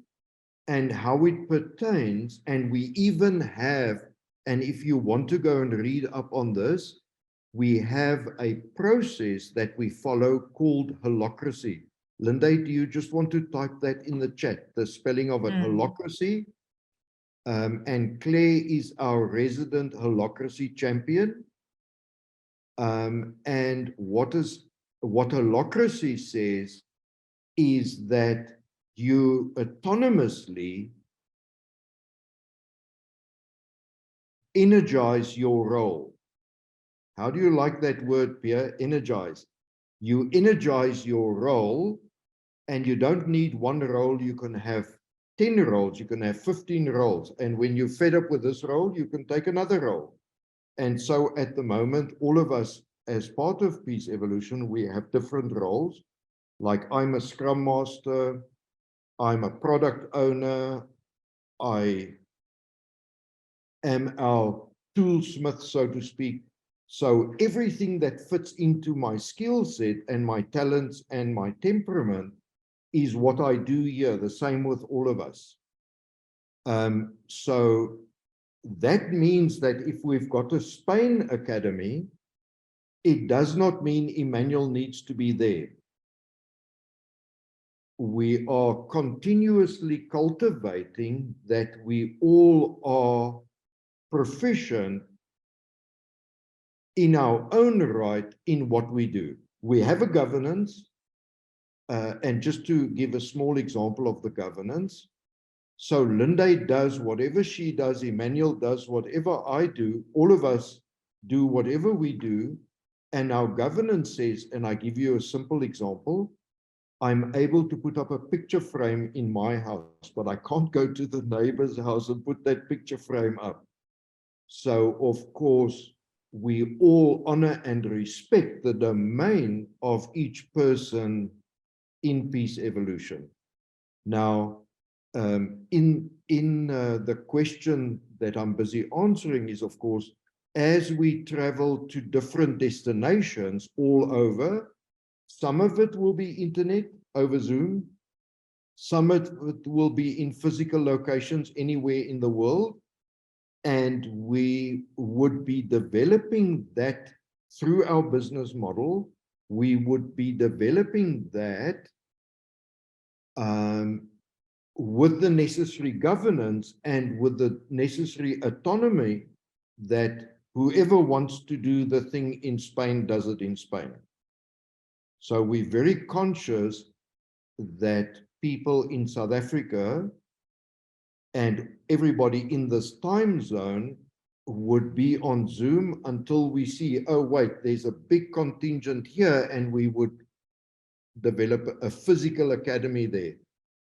and how it pertains. And we even have, and if you want to go and read up on this, we have a process that we follow called holacracy. Linde, do you just want to type that in the chat, the spelling of it, holacracy? And Claire is our resident holacracy champion. And what holacracy says is that you autonomously energize your role. How do you like that word, Pierre? Energize. You energize your role, and you don't need one role. You can have 10 roles, you can have 15 roles. And when you're fed up with this role, you can take another role. And so at the moment, all of us, as part of Peace Evolution, we have different roles. Like I'm a Scrum Master, I'm a product owner, I am our toolsmith, so to speak. So everything that fits into my skill set and my talents and my temperament is what I do here, the same with all of us. So that means that if we've got a Spain Academy, it does not mean Emmanuel needs to be there. We are continuously cultivating that we all are proficient in our own right in what we do. We have a governance, and just to give a small example of the governance, so Linde does whatever she does, Emmanuel does whatever I do, all of us do whatever we do, and our governance says, and I give you a simple example, I'm able to put up a picture frame in my house, but I can't go to the neighbor's house and put that picture frame up. So, of course, we all honor and respect the domain of each person in peace evolution. Now, in the question that I'm busy answering is, of course, as we travel to different destinations all over, some of it will be internet over Zoom, some of it will be in physical locations anywhere in the world, and we would be developing that through our business model. We would be developing that with the necessary governance and with the necessary autonomy that whoever wants to do the thing in Spain does it in Spain. So we're very conscious that people in South Africa and everybody in this time zone would be on Zoom until we see, oh, wait, there's a big contingent here, and we would develop a physical academy there.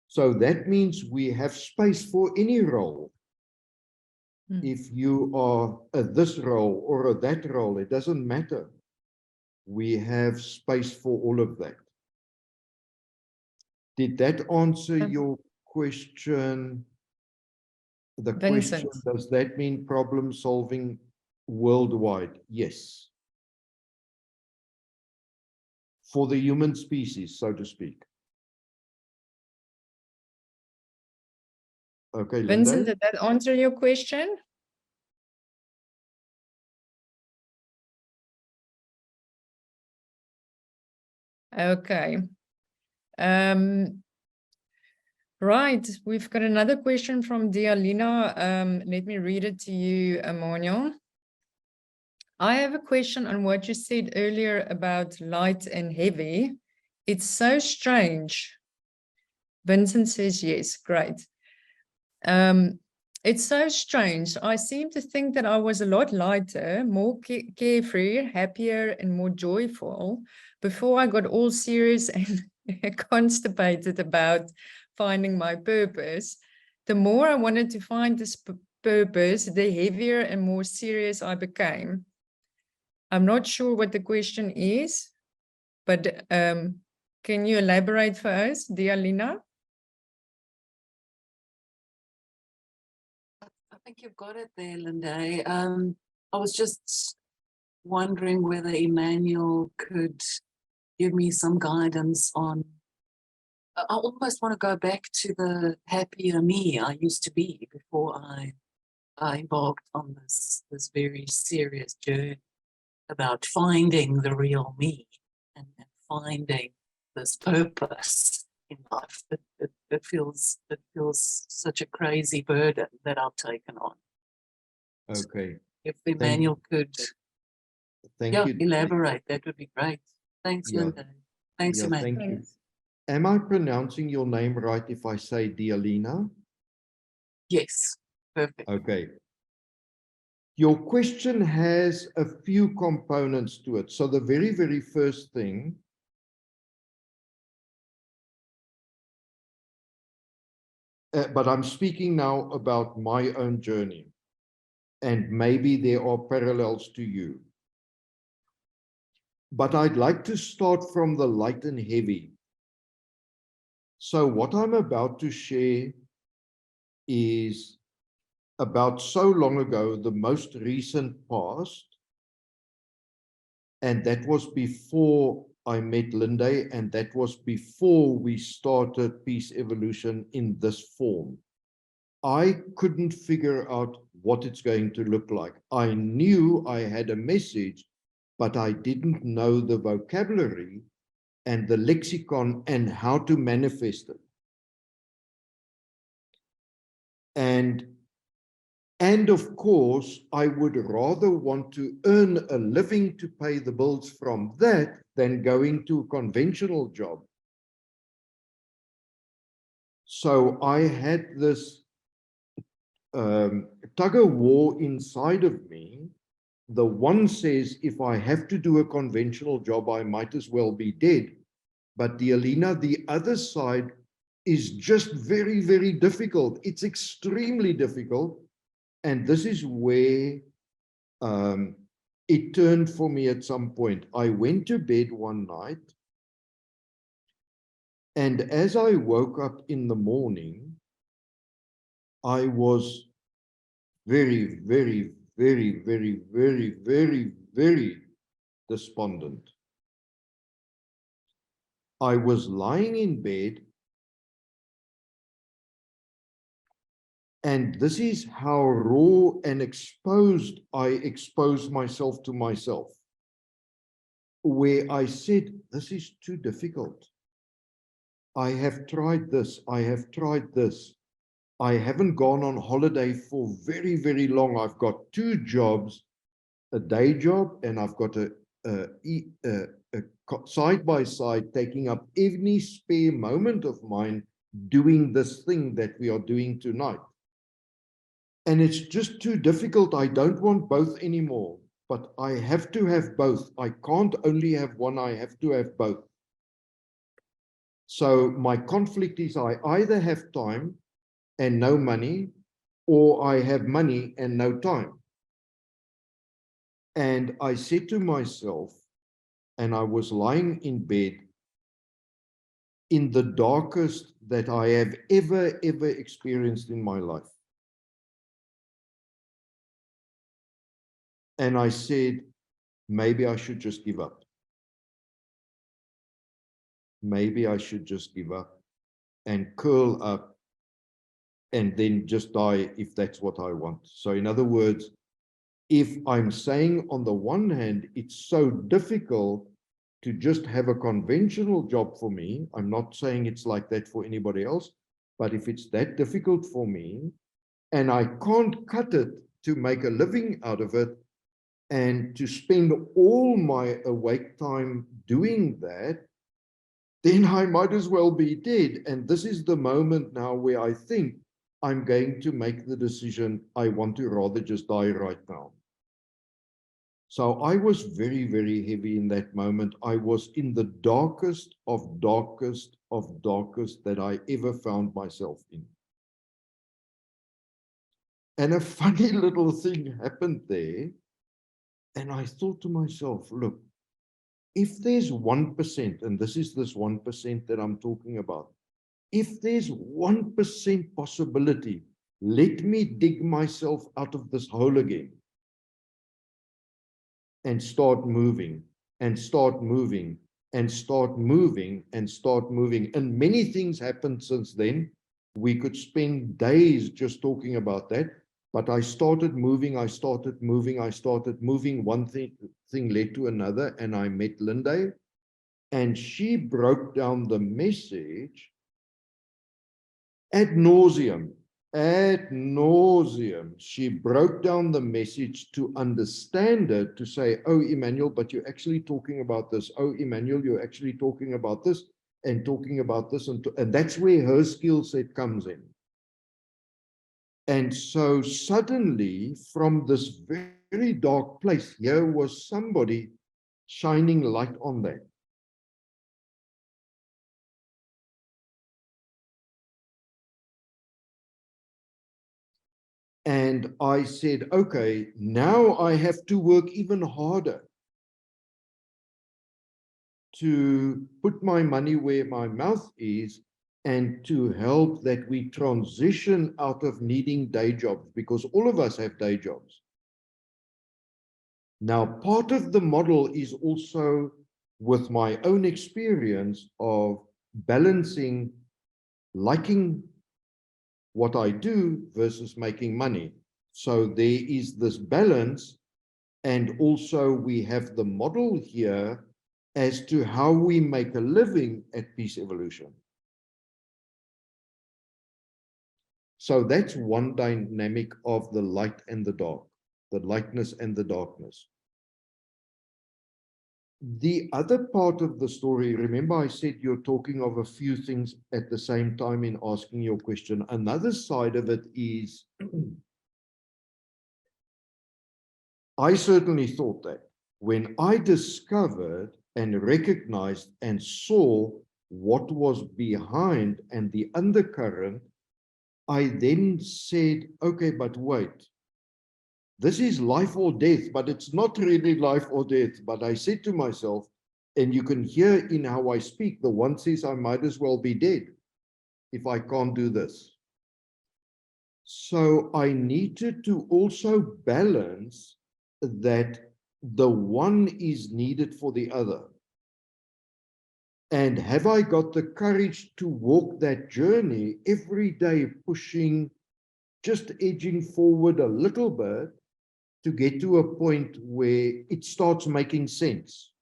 So that means we have space for any role. If you are this role or that role, it doesn't matter. We have space for all of that. Did that answer your question? The question, does that mean problem solving worldwide? Yes. For the human species, so to speak. Okay, Vincent, Linde? did that answer your question? Okay. Right, we've got another question from Dialina. Let me read it to you, Emmanuel. I have a question on what you said earlier about light and heavy. It's so strange. Vincent says yes, great. It's so strange. I seem to think that I was a lot lighter, more carefree, happier, and more joyful before I got all serious and constipated about finding my purpose. The more I wanted to find this purpose, the heavier and more serious I became. I'm not sure what the question is, but can you elaborate for us, Dialina? I think you've got it there, Linde. I was just wondering whether Emmanuel could give me some guidance on. I almost want to go back to the happier me I used to be before I embarked on this very serious journey about finding the real me and finding this purpose in life. It feels such a crazy burden that I've taken on. Okay. If Emmanuel could Thank you. elaborate, that would be great. Thanks, Yeah. Linda. Thanks, Emmanuel. Thank you. Am I pronouncing your name right if I say Dialina? Yes, perfect. Okay. Your question has a few components to it. So the very, very first thing, but I'm speaking now about my own journey, and maybe there are parallels to you. But I'd like to start from the light and heavy. So what I'm about to share is about so long ago, the most recent past, and that was before I met Linde, and that was before we started Peace Evolution in this form. I couldn't figure out what it's going to look like. I knew I had a message, but I didn't know the vocabulary and the lexicon and how to manifest it. And of course, I would rather want to earn a living to pay the bills from that than going to a conventional job. So I had this tug of war inside of me. The one says, if I have to do a conventional job, I might as well be dead. But Dialina, the other side is just very, very difficult. It's extremely difficult. And this is where it turned for me at some point. I went to bed one night, and as I woke up in the morning, I was very, very, very, very, very, very, very despondent. I was lying in bed, and this is how raw and exposed I exposed myself to myself, where I said, this is too difficult. I have tried this. I have tried this. I haven't gone on holiday for very, very long. I've got 2 jobs, a day job, and I've got a side by side taking up every spare moment of mine doing this thing that we are doing tonight. And it's just too difficult. I don't want both anymore, but I have to have both. I can't only have one. I have to have both. So my conflict is I either have time and no money, or I have money and no time. And I said to myself, and I was lying in bed in the darkest that I have ever experienced in my life. And I said, maybe I should just give up. Maybe I should just give up and curl up and then just die if that's what I want. So in other words, if I'm saying on the one hand, it's so difficult, to just have a conventional job for me, I'm not saying it's like that for anybody else, but if it's that difficult for me and I can't cut it to make a living out of it and to spend all my awake time doing that, then I might as well be dead. And this is the moment now where I think I'm going to make the decision, I want to rather just die right now. So I was very, very heavy in that moment. I was in the darkest of darkest of darkest that I ever found myself in. And a funny little thing happened there. And I thought to myself, look, if there's 1%, and this is this 1% that I'm talking about, if there's 1% possibility, let me dig myself out of this hole again and start moving and start moving and start moving and start moving. And many things happened since then. We could spend days just talking about that. But I started moving, I started moving, I started moving. One thing led to another, and I met Linda, and she broke down the message ad nauseum. Ad nauseum. She broke down the message to understand it, to say, oh, Emmanuel, but you're actually talking about this. Oh, Emmanuel, you're actually talking about this and talking about this. And that's where her skill set comes in. And so suddenly, from this very dark place, here was somebody shining light on that. And I said, okay, now I have to work even harder to put my money where my mouth is and to help that we transition out of needing day jobs, because all of us have day jobs. Now, part of the model is also with my own experience of balancing liking what I do versus making money. So there is this balance, and also we have the model here as to how we make a living at Peace Evolution. So that's one dynamic of the light and the dark, the lightness and the darkness. The other part of the story, remember I said you're talking of a few things at the same time in asking your question. Another side of it is, I certainly thought that when I discovered and recognized and saw what was behind and the undercurrent, I then said, okay, but wait. This is life or death, but it's not really life or death. But I said to myself, and you can hear in how I speak, the one says I might as well be dead if I can't do this. So I needed to also balance that the one is needed for the other. And have I got the courage to walk that journey every day, pushing, just edging forward a little bit, to get to a point where it starts making sense.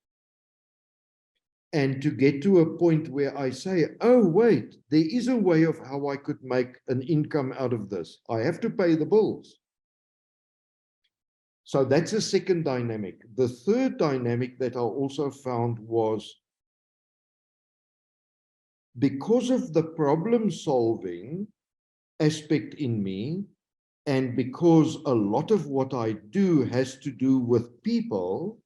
And to get to a point where I say, oh, wait, there is a way of how I could make an income out of this. I have to pay the bills. So that's a second dynamic. The third dynamic that I also found was, because of the problem solving aspect in me, and because a lot of what I do has to do with people,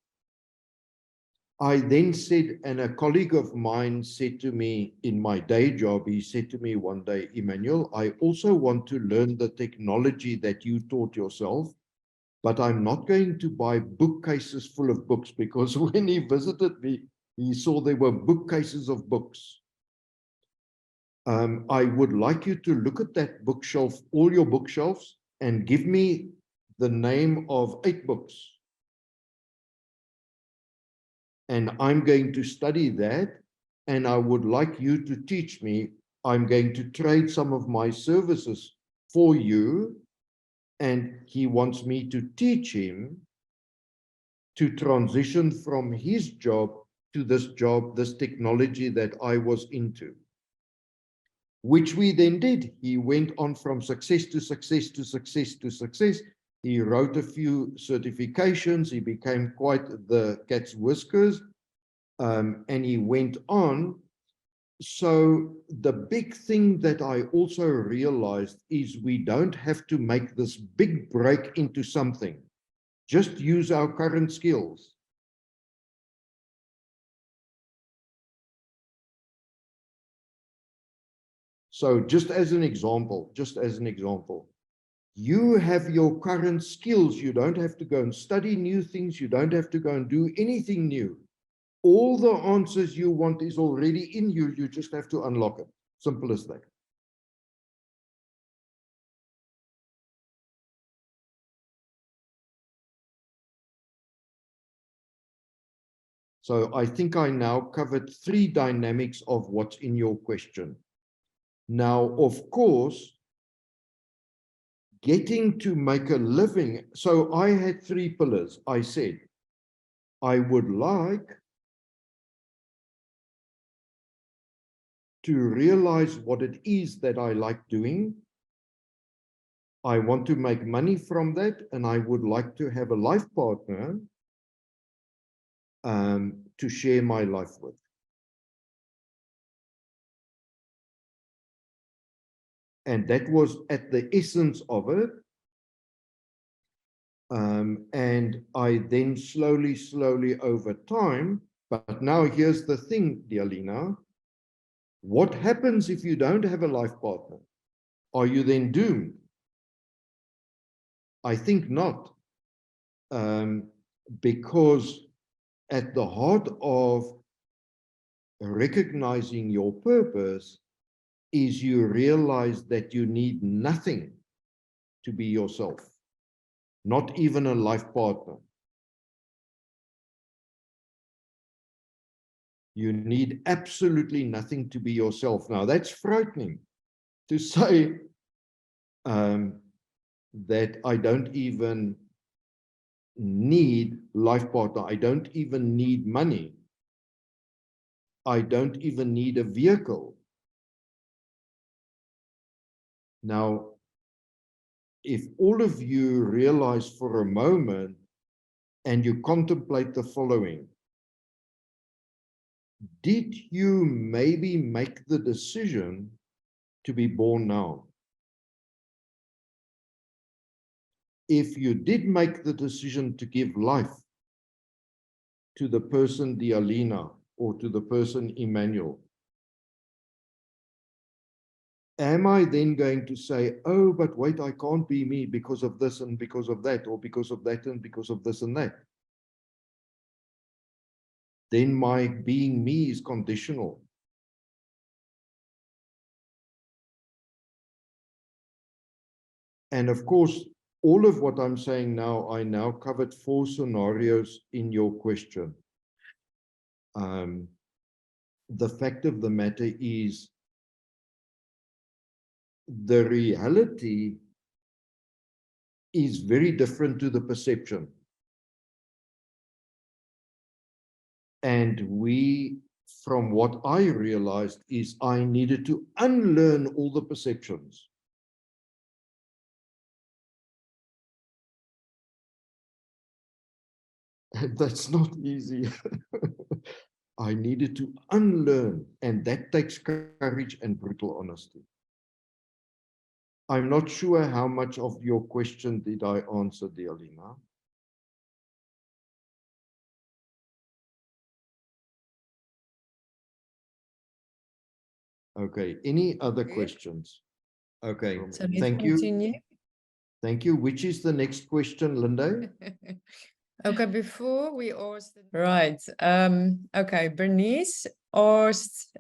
I then said, and a colleague of mine said to me in my day job, he said to me one day, Emmanuel, I also want to learn the technology that you taught yourself, but I'm not going to buy bookcases full of books, because when he visited me, he saw there were bookcases of books. I would like you to look at that bookshelf, all your bookshelves, and give me the name of 8 books. And I'm going to study that, and I would like you to teach me. I'm going to trade some of my services for you, and he wants me to teach him to transition from his job to this job, this technology that I was into, which we then did. He went on from success to success to success to success. He wrote a few certifications. He became quite the cat's whiskers, and he went on. So the big thing that I also realized is we don't have to make this big break into something. Just use our current skills. So just as an example, you have your current skills. You don't have to go and study new things. You don't have to go and do anything new. All the answers you want is already in you. You just have to unlock it. Simple as that. So I think I now covered 3 dynamics of what's in your question. Now, of course, getting to make a living. So I had 3 pillars. I said, I would like to realize what it is that I like doing. I want to make money from that, and I would like to have a life partner to share my life with. And that was at the essence of it. And I then slowly over time, but now here's the thing, Dialina. What happens if you don't have a life partner? Are you then doomed? I think not. Because at the heart of recognizing your purpose is you realize that you need nothing to be yourself, not even a life partner. You need absolutely nothing to be yourself. Now, that's frightening to say that I don't even need life partner. I don't even need money. I don't even need a vehicle. Now, if all of you realize for a moment and you contemplate the following, did you maybe make the decision to be born now? If you did make the decision to give life to the person Dialina or to the person Emmanuel, am I then going to say, oh, but wait, I can't be me because of this and because of that, or because of that and because of this and that? Then my being me is conditional. And of course, all of what I'm saying now, I now covered 4 scenarios in your question. The fact of the matter is, the reality is very different to the perception. And from what I realized is I needed to unlearn all the perceptions. And that's not easy. I needed to unlearn, and that takes courage and brutal honesty. I'm not sure how much of your question did I answer, Dialina. Okay, any other questions? Okay, So let's thank you. continue. Thank you. Which is the next question, Linda? Okay, before we ask, right. Okay, Bernice asked,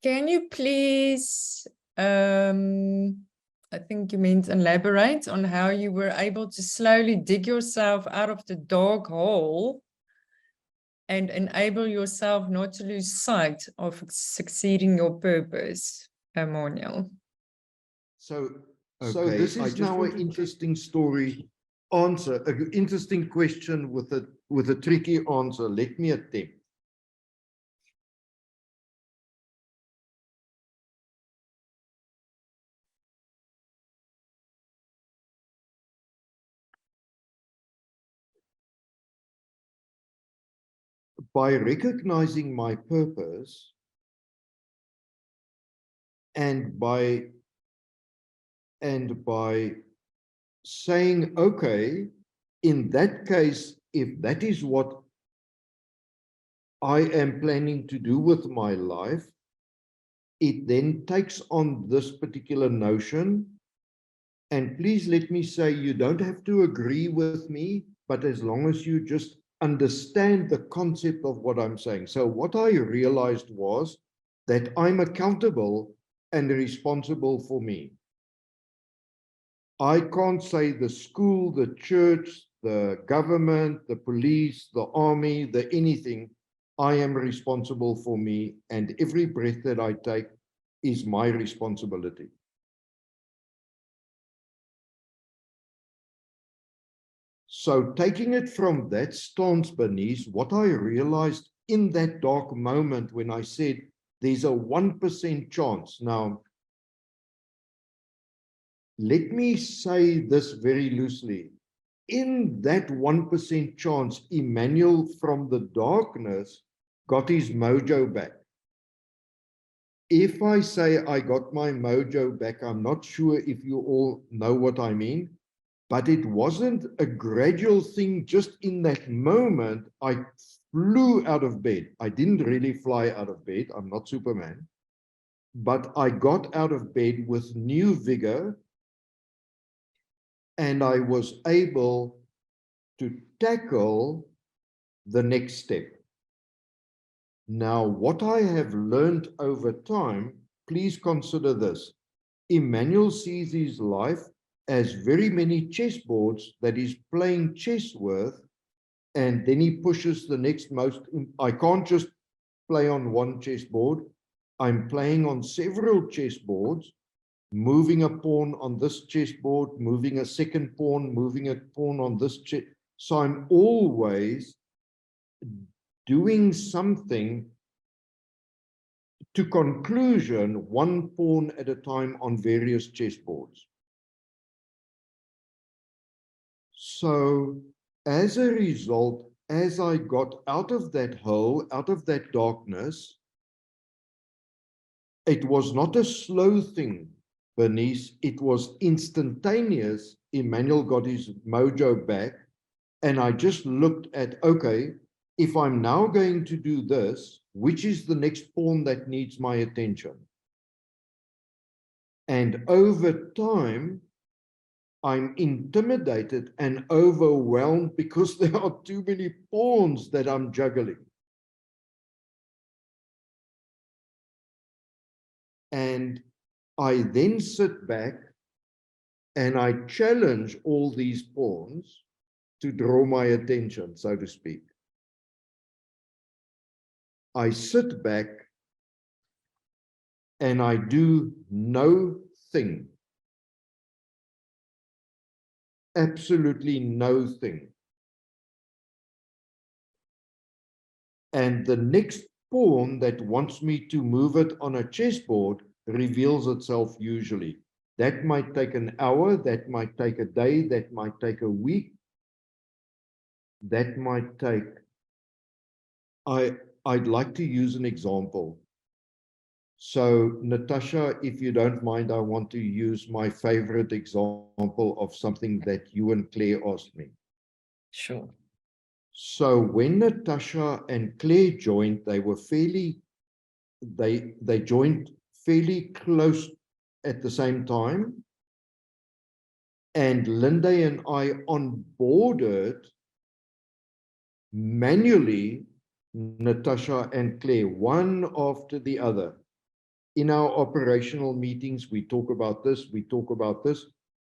can you please, I think you meant elaborate on how you were able to slowly dig yourself out of the dark hole and enable yourself not to lose sight of succeeding your purpose, Emmanuel? So this is now an interesting story. Answer, an interesting question with a tricky answer. Let me attempt. by recognizing my purpose and by saying, okay, in that case, if that is what I am planning to do with my life, it then takes on this particular notion. And please let me say, you don't have to agree with me, but as long as you just understand the concept of what I'm saying. So what I realized was that I'm accountable and responsible for me. I can't say the school, the church, the government, the police, the army, the anything. I am responsible for me, and every breath that I take is my responsibility. So taking it from that stance, Bernice, what I realized in that dark moment when I said there's a 1% chance. Now, let me say this very loosely. In that 1% chance, Emmanuel from the darkness got his mojo back. If I say I got my mojo back, I'm not sure if you all know what I mean, but it wasn't a gradual thing. Just in that moment, I flew out of bed. I didn't really fly out of bed. I'm not Superman, but I got out of bed with new vigor, and I was able to tackle the next step. Now, what I have learned over time, please consider this. Emmanuel sees his life as very many chessboards that he's playing chess with, and then he pushes the next most. I can't just play on one chessboard. I'm playing on several chessboards, moving a pawn on this chessboard, moving a second pawn, moving a pawn on this chess. So I'm always doing something to conclusion, one pawn at a time on various chessboards. So as a result, as I got out of that hole, out of that darkness, it was not a slow thing, Bernice. It was instantaneous. Emmanuel got his mojo back. And I just looked at, okay, if I'm now going to do this, which is the next pawn that needs my attention? And over time, I'm intimidated and overwhelmed because there are too many pawns that I'm juggling. And I then sit back and I challenge all these pawns to draw my attention, so to speak. I sit back and I do no thing. Absolutely no thing. And the next pawn that wants me to move it on a chessboard reveals itself usually. That might take an hour, that might take a day, that might take a week. That might take, I'd like to use an example. So, Natasha, if you don't mind, I want to use my favorite example of something that you and Claire asked me. Sure. So when Natasha and Claire joined, they were they joined fairly close at the same time. And Linda and I onboarded manually Natasha and Claire, one after the other. In our operational meetings, we talk about this, we talk about this.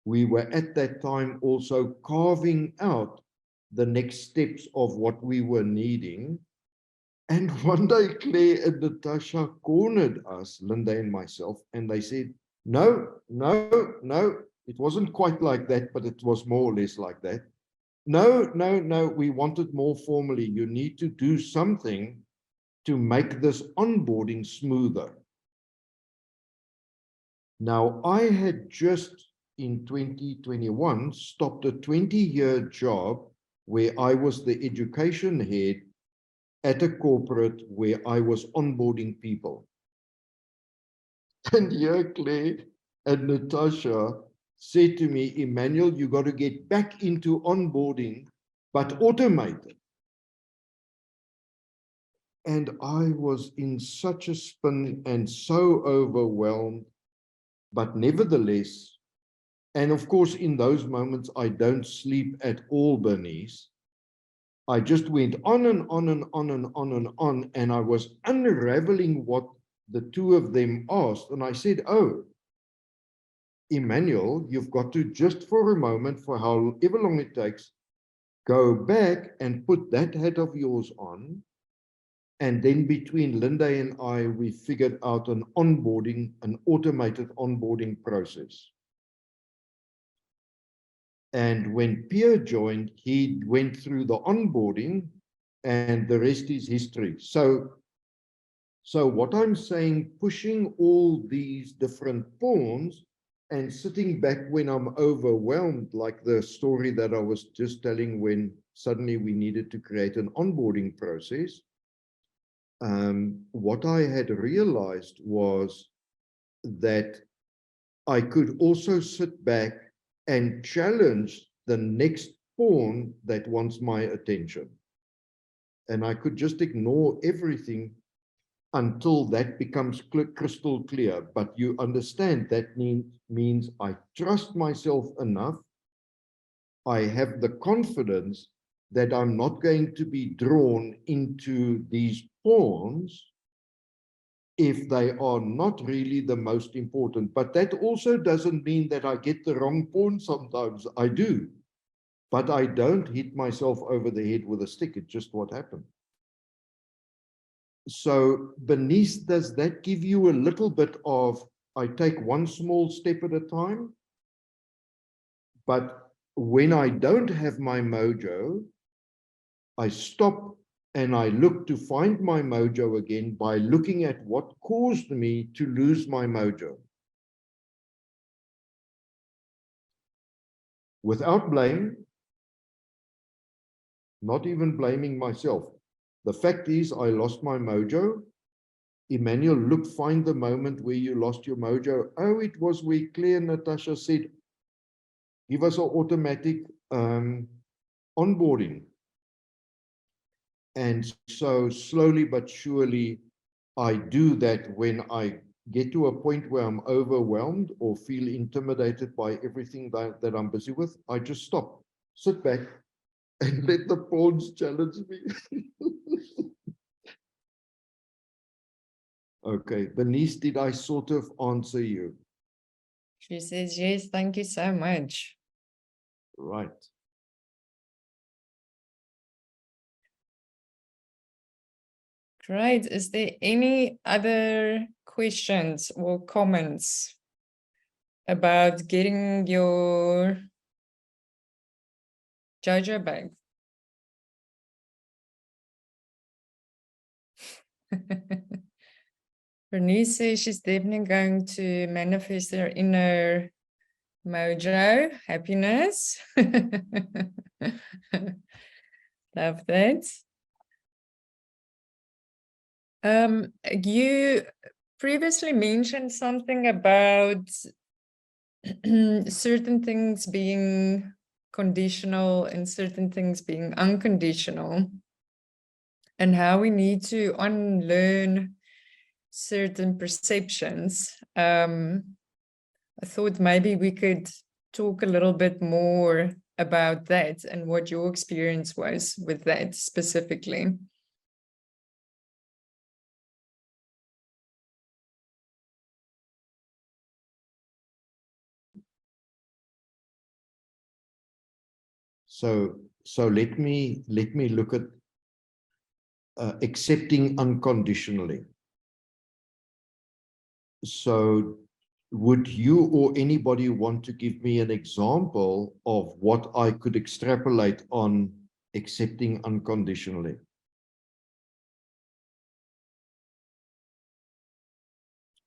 We were at that time also carving out the next steps of what we were needing. And one day, Claire and Natasha cornered us, Linda and myself, and they said, no, no, no, it wasn't quite like that, but it was more or less like that. No, no, no, we want it more formally. You need to do something to make this onboarding smoother. Now, I had just in 2021 stopped a 20-year job where I was the education head at a corporate where I was onboarding people. And here Claire and Natasha said to me, Emmanuel, you got to get back into onboarding, but automated. And I was in such a spin and so overwhelmed, but nevertheless, and of course, in those moments, I don't sleep at all, Bernice. I just went on and on and on and on and on, and I was unraveling what the two of them asked. And I said, oh, Emmanuel, you've got to just for a moment, for however long it takes, go back and put that hat of yours on. And then between Linda and I, we figured out an onboarding, an automated onboarding process. And when Pierre joined, he went through the onboarding and the rest is history. So what I'm saying, pushing all these different pawns and sitting back when I'm overwhelmed, like the story that I was just telling when suddenly we needed to create an onboarding process. What I had realized was that I could also sit back and challenge the next pawn that wants my attention. And I could just ignore everything until that becomes crystal clear. But you understand that means I trust myself enough. I have the confidence that I'm not going to be drawn into these pawns if they are not really the most important. But that also doesn't mean that I get the wrong pawn sometimes. I do. But I don't hit myself over the head with a stick. It's just what happened. So, Bernice, does that give you a little bit of, I take one small step at a time? But when I don't have my mojo, I stop and I look to find my mojo again by looking at what caused me to lose my mojo. Without blame, not even blaming myself. The fact is, I lost my mojo. Emmanuel, look, find the moment where you lost your mojo. Oh, it was where Claire and Natasha said, give us an automatic onboarding. And so slowly but surely, I do that when I get to a point where I'm overwhelmed or feel intimidated by everything that I'm busy with. I just stop, sit back, and let the pawns challenge me. Okay, Bernice, did I sort of answer you? She says, yes, thank you so much. Right. Great. Is there any other questions or comments about getting your JoJo bag? Bernice says she's definitely going to manifest her inner mojo, happiness. Love that. You previously mentioned something about certain things being conditional and certain things being unconditional, and how we need to unlearn certain perceptions. I thought maybe we could talk a little bit more about that and what your experience was with that specifically. So let me look at accepting unconditionally. So would you or anybody want to give me an example of what I could extrapolate on accepting unconditionally?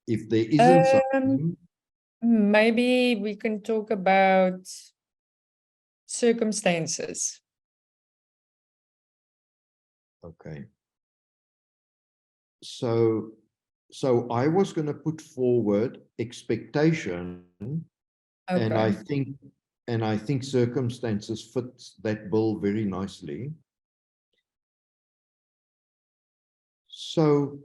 If there isn't something, maybe we can talk about circumstances. okay. so I was going to put forward expectation, and I think circumstances fits that bill very nicely. So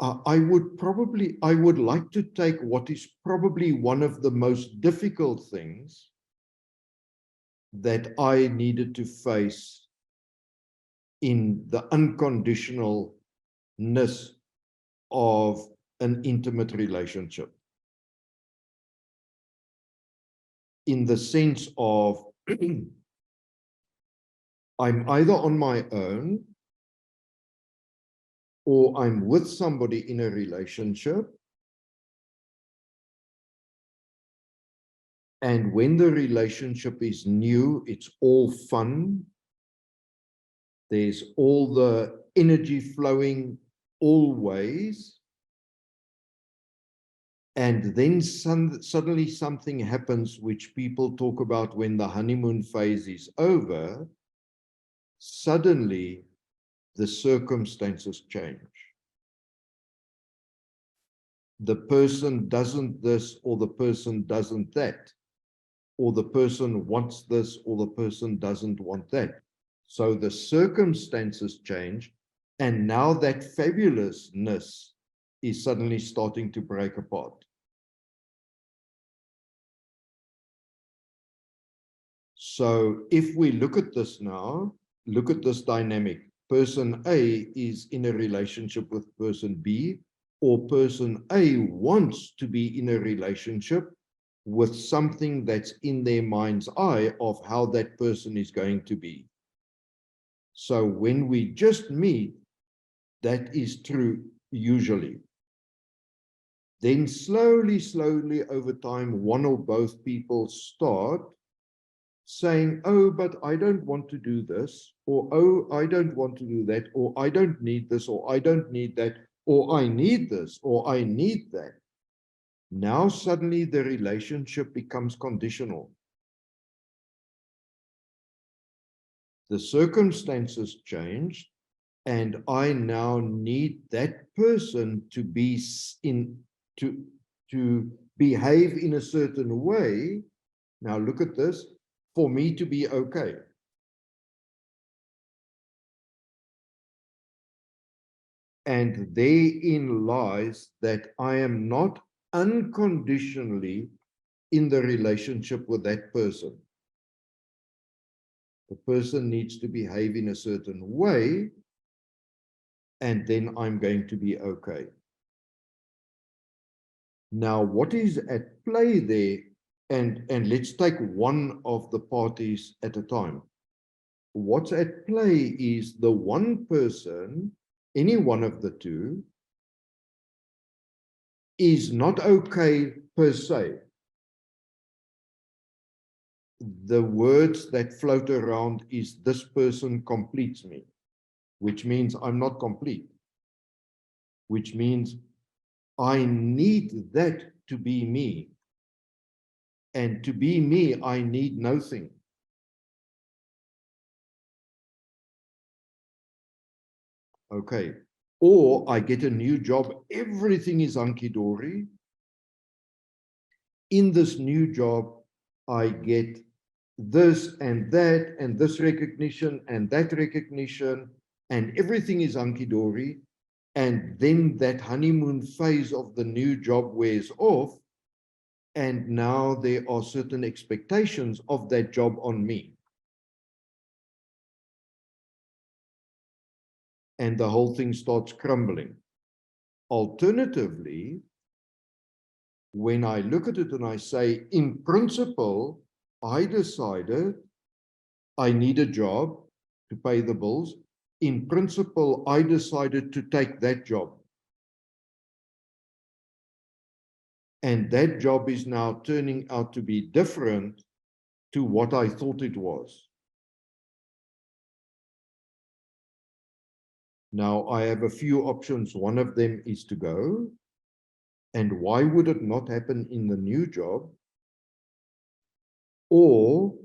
I would like to take what is probably one of the most difficult things that I needed to face in the unconditionalness of an intimate relationship. In the sense of I'm either on my own or I'm with somebody in a relationship. And when the relationship is new, it's all fun. There's all the energy flowing always. And then suddenly something happens which people talk about when the honeymoon phase is over. Suddenly, the circumstances change. The person doesn't this, or the person doesn't that, or the person wants this, or the person doesn't want that. So the circumstances change, and now that fabulousness is suddenly starting to break apart. So if we look at this now, look at this dynamic. Person A is in a relationship with person B, or person A wants to be in a relationship with something that's in their mind's eye of how that person is going to be. So when we just meet, that is true usually. Then slowly over time, one or both people start saying, oh, but I don't want to do this, or oh, I don't want to do that, or I don't need this, or I don't need that, or I need this, or I need that. Now suddenly the relationship becomes conditional. The circumstances changed, and I now need that person to be to behave in a certain way. Now look at this, for me to be okay. And therein lies that I am not unconditionally in the relationship with that person. The person needs to behave in a certain way, and then I'm going to be okay. Now, what is at play there? And let's take one of the parties at a time. What's at play is the one person, any one of the two, is not okay per se. The words that float around is this person completes me, which means I'm not complete, which means I need that to be me. And to be me, I need nothing. Okay. Or I get a new job, everything is hunky-dory. In this new job, I get this and that, and this recognition and that recognition, and everything is hunky-dory. And then that honeymoon phase of the new job wears off, and now there are certain expectations of that job on me. And the whole thing starts crumbling. Alternatively, when I look at it and I say, in principle, I decided I need a job to pay the bills. In principle, I decided to take that job. And that job is now turning out to be different to what I thought it was. Now, I have a few options. One of them is to go. And why would it not happen in the new job? Or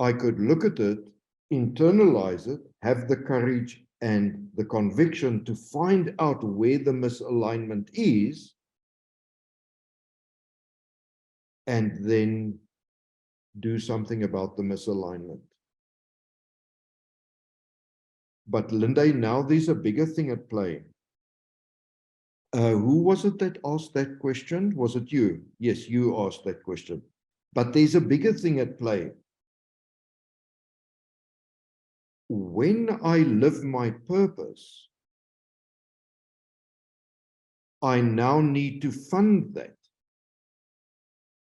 I could look at it, internalize it, have the courage and the conviction to find out where the misalignment is, and then do something about the misalignment. But Linda, now there's a bigger thing at play. Who was it that asked that question? Was it you? Yes, you asked that question. But there's a bigger thing at play. When I live my purpose, I now need to fund that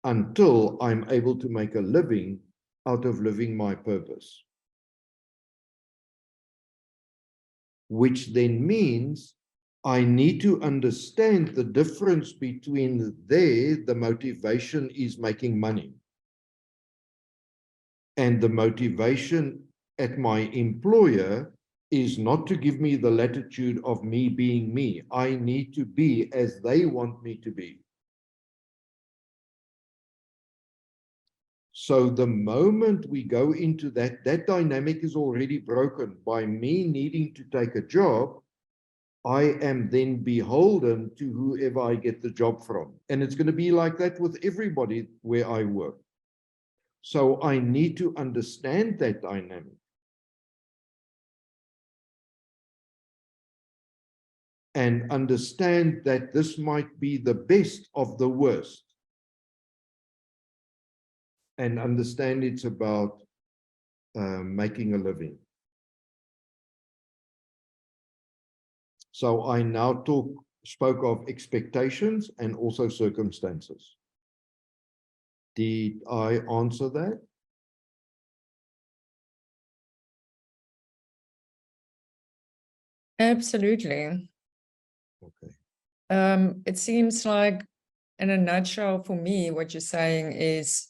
until I'm able to make a living out of living my purpose. Which then means I need to understand the difference between the motivation is making money, and the motivation at my employer is not to give me the latitude of me being me. I need to be as they want me to be. So the moment we go into that, that dynamic is already broken. By me needing to take a job, I am then beholden to whoever I get the job from. And it's going to be like that with everybody where I work. So I need to understand that dynamic. And understand that this might be the best of the worst. And understand it's about making a living. So I now spoke of expectations and also circumstances. Did I answer that? Absolutely. Okay. It seems like, in a nutshell, for me, what you're saying is,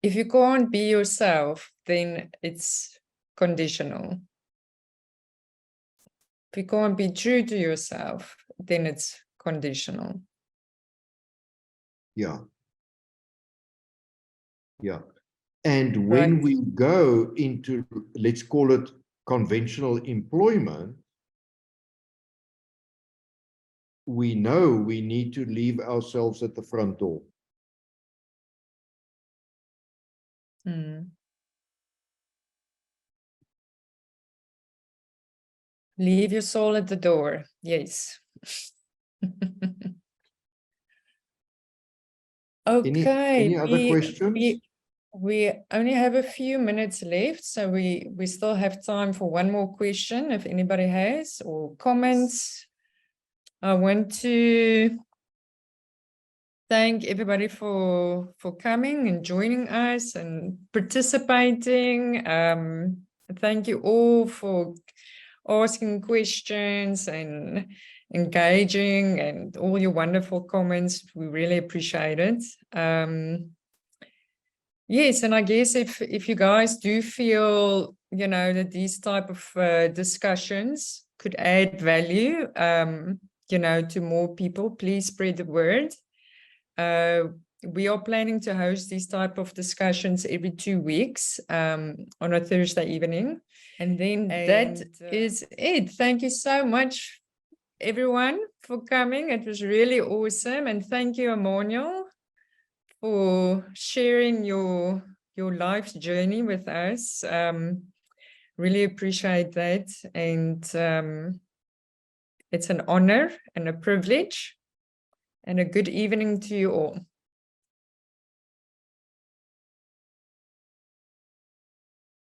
if you can't be yourself, then it's conditional. If you can't be true to yourself, then it's conditional. Yeah. Yeah. And when we go into, let's call it conventional employment, we know we need to leave ourselves at the front door. Leave your soul at the door. Yes. Okay. Any other questions? We only have a few minutes left, so we still have time for one more question if anybody has, or comments. I want to thank everybody for coming and joining us and participating. Thank you all for asking questions and engaging and all your wonderful comments. We really appreciate it. Yes, and I guess if you guys do feel, you know, that these type of discussions could add value, you know, to more people, please spread the word. We are planning to host these type of discussions every 2 weeks on a Thursday evening. And then that is it. Thank you so much, everyone, for coming. It was really awesome. And thank you, Emmanuel, for sharing your life's journey with us. Really appreciate that. And it's an honor and a privilege. And a good evening to you all.